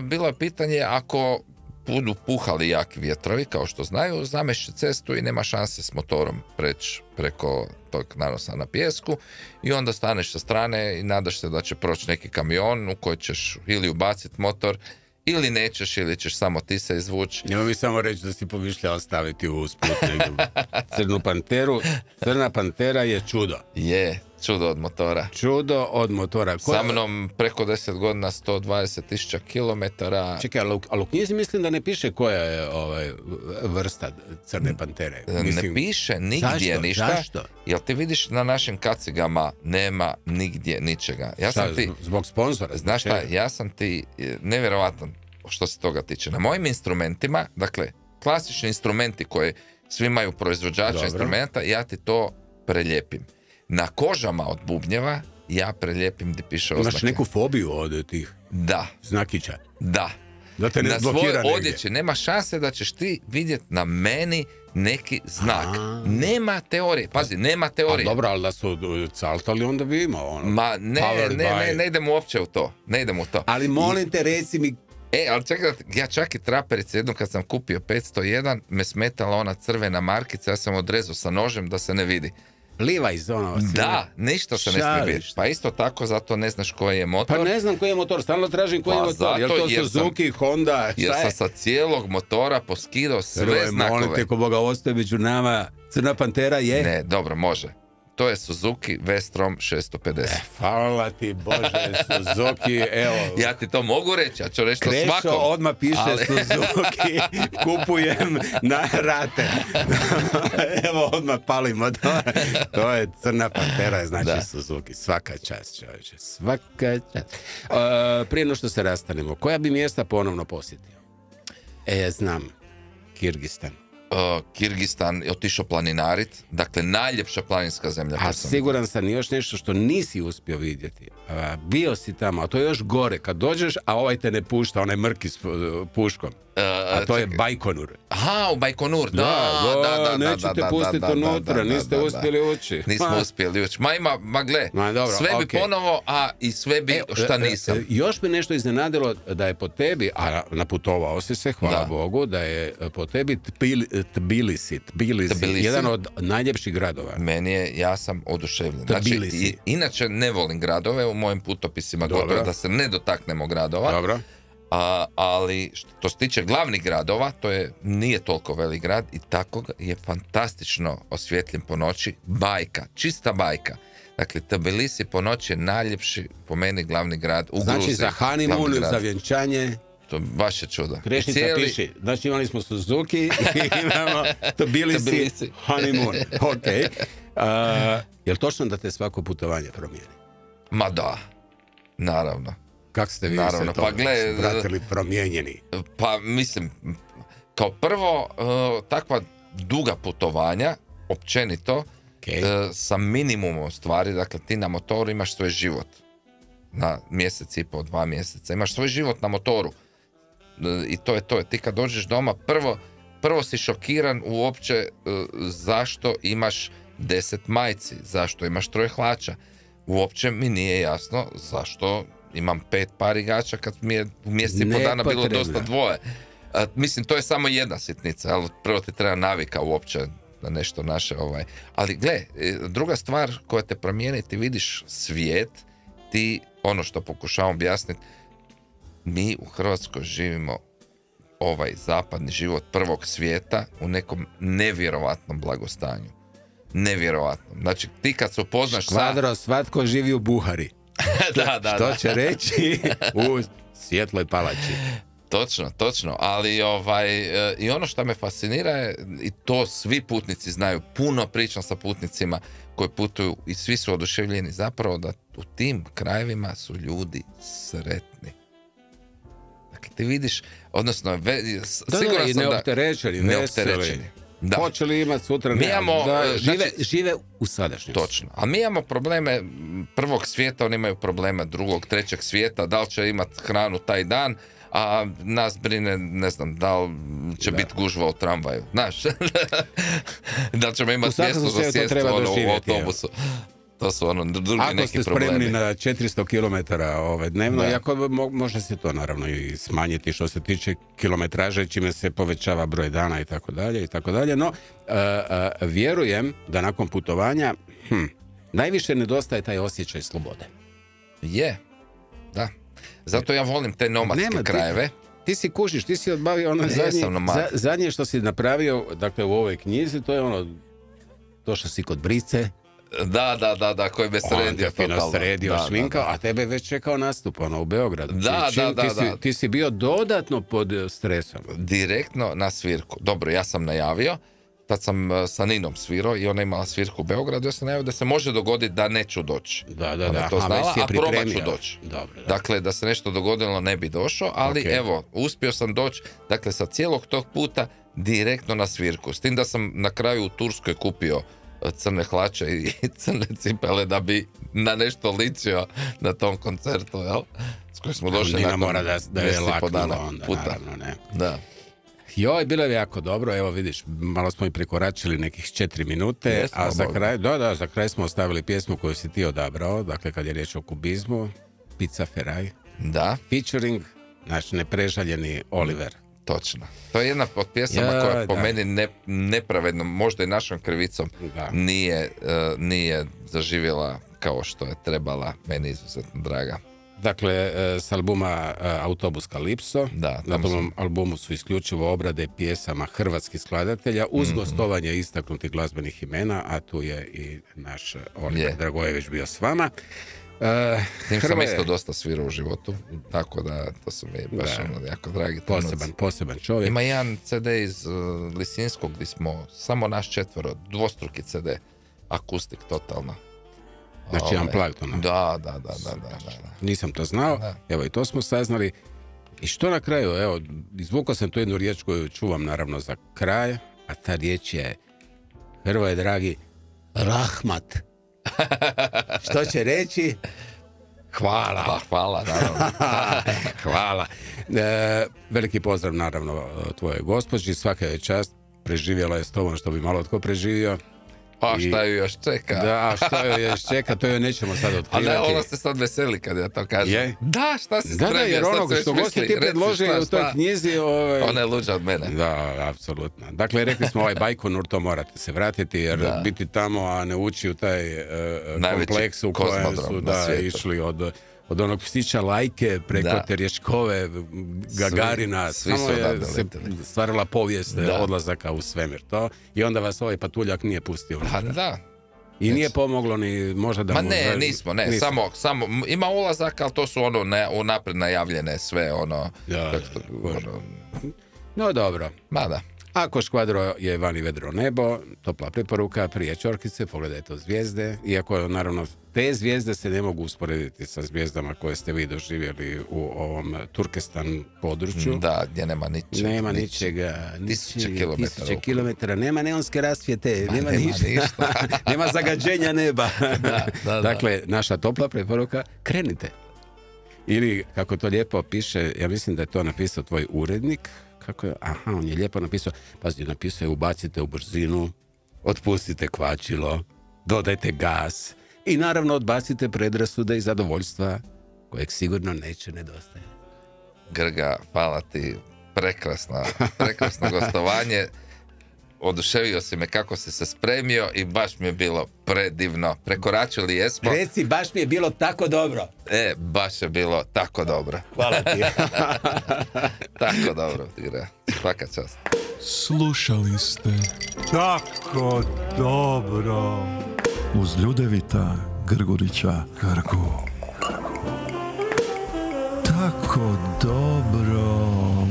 bilo je pitanje, ako budu puhali jaki vjetrovi, kao što znaju, zamešće cestu i nema šanse s motorom preći preko tog nanosa na pijesku, i onda staneš sa strane i nadaš se da će proći neki kamion u koji ćeš ili ubaciti motor, ili nećeš, ili ćeš samo ti se izvući. Nemo mi samo reći da si pomišljao staviti u sput Crnu panteru. Crna pantera je čudo. Je, čudo od motora. Čudo od motora. Sa mnom preko 10 godina, 120.000 kilometara. Čekaj, ali u knjizi mislim da ne piše koja je vrsta Crne pantere. Ne piše nigdje ništa. Zašto? Jel ti vidiš na našim kacigama nema nigdje ničega. Zbog sponzora? Znaš šta, ja sam ti nevjerovatan što se toga tiče. Na mojim instrumentima, dakle, klasični instrumenti koji svi imaju proizvođača instrumenta, ja ti to preljepim. Na kožama od bubnjeva ja preljepim gdje piše oznake. Imaš neku fobiju od tih znakića? Da. Da te ne na blokira svojoj negdje. odjeći nema šanse da ćeš ti vidjeti na meni neki znak. Nema teorije. Pazi, nema teorije. A dobro, ali da su caltali, onda bi imao ono. Ma ne idemo uopće u to. Ne idemo u to. Ali molim te, reci mi. Ali čekaj, ja čak i traperice, jednom kad sam kupio 501, me smetala ona crvena markica, ja sam odrezao sa nožem da se ne vidi. Levi's ono. Da, ništa se ne smije vidjeti. Pa isto tako, zato ne znaš koji je motor. Pa ne znam koji je motor, stalno tražim koji je motor. Je li to Suzuki, Honda, šta je? Jer sam sa cijelog motora poskidao sve znakove. Molim te, ko Boga ostaje među nama, Crna pantera je? Ne, dobro, može. To je Suzuki V-Strom 650. Hvala ti Bože, Suzuki, evo. Ja ti to mogu reći, ja ću reći to svakom. Krešo odmah piše Suzuki, kupujem na rate. Evo, odmah palimo. To je Crna pantera, znači Suzuki. Svaka čast, čovječe, svaka čast. Prije no što se rastanemo, koja bi mjesta ponovno posjetio? Znam, Kirgistan. Kirgistan je otišao planinarit, dakle najljepša planinska zemlja. A siguran sam još nešto što nisi uspio vidjeti. Bio si tamo, a to je još gore. Kad dođeš, a ovaj te ne pušta, onaj mrki s puškom. A to je Bajkonur. Aha, u Bajkonur, da. Nećete pustiti unutra, niste uspjeli ući. Nismo uspjeli ući. Gle, sve bi ponovo, a i sve bi šta nisam. Još me nešto iznenadilo da je po tebi, a naputovao si se, hvala Bogu, da je po tebi Tbilisi, jedan od najljepših gradova. Meni je, ja sam oduševljen. Znači, inače ne volim gradove, u mojim putopisima gotovo da se ne dotaknemo gradova. Dobro. Ali što se tiče glavnih gradova, nije toliko velik grad i tako je fantastično osvjetljen po noći. Bajka, čista bajka. Dakle, Tbilisi po noći je najljepši po meni glavni grad u Gruziji. Znači za honeymoon, za vjenčanje. To baš je čudo. Krešnica piši. Znači imali smo Suzuki i imamo Tbilisi honeymoon. Ok. Je li točno da te svako putovanje promijeni? Ma da, naravno. Kako ste vi se to vratili promijenjeni? Pa mislim, kao prvo, takva duga putovanja, općenito, sa minimumom stvari, dakle ti na motoru imaš svoj život. Na mjesec i po, 2 mjeseca. Imaš svoj život na motoru. I to je to. Ti kad dođeš doma, prvo si šokiran uopće zašto imaš 10 majci, zašto imaš 3 hlača. Uopće mi nije jasno zašto imam 5 par igrača kad mi je u mjesec i po dana bilo dosta 2. Mislim, to je samo jedna sitnica, ali prvo ti treba navika uopće na nešto naše. Ali gle, druga stvar koja te promijeni, ti vidiš svijet, ti, ono što pokušavam objasniti, mi u Hrvatskoj živimo ovaj zapadni život prvog svijeta u nekom nevjerovatnom blagostanju. Nevjerovatno. Znači, ti kad se upoznaš Škvadro, svatko živi u Buhari. Što će reći u svjetloj palači. Točno, ali i ono što me fascinira je, i to svi putnici znaju, puno pričam sa putnicima koji putuju i svi su oduševljeni zapravo da u tim krajevima su ljudi sretni. Dakle, ti vidiš, odnosno siguran sam neopterećeni. Da. Hoće li imati sutra? Žive u sadašnjosti. Točno. A mi imamo probleme prvog svijeta, oni imaju probleme drugog, trećeg svijeta, da li će imati hranu taj dan, a nas brine, ne znam, da li će biti gužva u tramvaju. Znaš, da li ćemo imati mjesto za sjesti u autobusu. To su drugi ako neki problemi. Ako ste spremni na 400 km dnevno, iako može se to naravno i smanjiti što se tiče kilometraže, čime se povećava broj dana i tako dalje, no vjerujem da nakon putovanja najviše nedostaje taj osjećaj slobode. Je, da. Zato ja volim te nomadske krajeve. Ti si kužiš, ti si odbavio zadnje što si napravio, dakle u ovoj knjizi, to je došao si kod Brice. Da, koji me sredio. Fino sredio, šminkao, a tebe već čekao nastup u Beogradu. Ti si bio dodatno pod stresom. Direktno na svirku. Dobro, ja sam najavio, tad sam sa Ninom svirao i ona imala svirku u Beogradu, ja sam najavio da se može dogoditi da neću doći. Da. To znala, a probat ću doći. Dakle, da se nešto dogodilo ne bi došao, ali evo, uspio sam doći, dakle, sa cijelog tog puta direktno na svirku. S tim da sam na kraju u Turskoj kupio crne hlače i crne cipele da bi na nešto ličio na tom koncertu, jel? S kojim smo došli nakon mora da je laknulo onda, naravno, ne. Da. Joj, bilo je jako dobro, evo vidiš, malo smo i prekoračili nekih 4 minute, Jesmo, a za kraj smo ostavili pjesmu koju si ti odabrao, dakle kad je riječ o kubizmu, Pizza Ferrari. Da. Featuring naš neprežaljeni Oliver. Točno. To je jedna od pjesama koja po meni nepravedno, možda i našom krivicom, nije zaživjela kao što je trebala, meni izuzetno draga. Dakle, s albuma Autobus Kalipso, na tom albumu su isključivo obrade pjesama hrvatskih skladatelja uz gostovanje istaknutih glazbenih imena, a tu je i naš Oliver Dragojević bio s vama. S tim sam isto dosta svirao u životu, tako da to su mi baš jako dragi trenuci. Poseban čovjek. Ima jedan CD iz Lisinskog gdje smo samo naš 4, dvostruki CD, akustik totalno. Znači unplugged ono. Da. Nisam to znao, evo i to smo saznali. I što na kraju, evo, izvukao sam tu jednu riječ koju čuvam naravno za kraj, a ta riječ je, Hrvoje dragi, rahmat. Što će reći? Hvala. Hvala, naravno. Hvala. Veliki pozdrav naravno tvojoj gospođi, svaka je čast, preživjela je s tobom što bi malo tko preživio. A šta ju još čeka? Da, šta ju još čeka, to joj nećemo sad otkrivati. Ali ona se sad veseli kad ja to kažem. Je? Da, šta si spremio? Da, jer ono što gosti ti predložili u toj knjizi... Ona je luđa od mene. Da, apsolutno. Dakle, rekli smo Bajkonur, to morate se vratiti, jer biti tamo, a ne ući u taj kompleks u kojem su išli od onog psića Lajke preko Terješkove, Gagarina, samo je se stvarala povijest odlazaka u svemir. I onda vas ovaj patuljak nije pustio. Da. I nije pomoglo ni možda da... nismo. Samo ima ulazak, ali to su unaprijed najavljene sve No dobro. Da. Ako Škvadro je vani vedro nebo, topla preporuka, prije Ćorkice, pogledajte zvijezde, iako naravno te zvijezde se ne mogu usporediti sa zvijezdama koje ste vi doživjeli u ovom Turkestan području. Da, gdje nema ničega. Nema ničega. Tisuće kilometara. Nema neonske rasvjete, nema ništa. Nema zagađenja neba. Da. Dakle, naša topla preporuka, krenite. Ili, kako to lijepo piše, ja mislim da je to napisao tvoj urednik, on je lijepo napisao, napisao je ubacite u brzinu, otpustite kvačilo, dodajte gas i naravno odbacite predrasude i zadovoljstva kojeg sigurno neće nedostajati. Grga, hvala ti, prekrasno gostovanje. oduševio si me kako si se spremio i baš mi je bilo predivno. Prekoračili jesmo. Reci, baš mi je bilo tako dobro. Baš je bilo tako dobro. Hvala ti. Tako dobro, Igra. Svaka čast. Slušali ste Tako dobro. uz Ljudevita Grgurića Grgu. Tako dobro.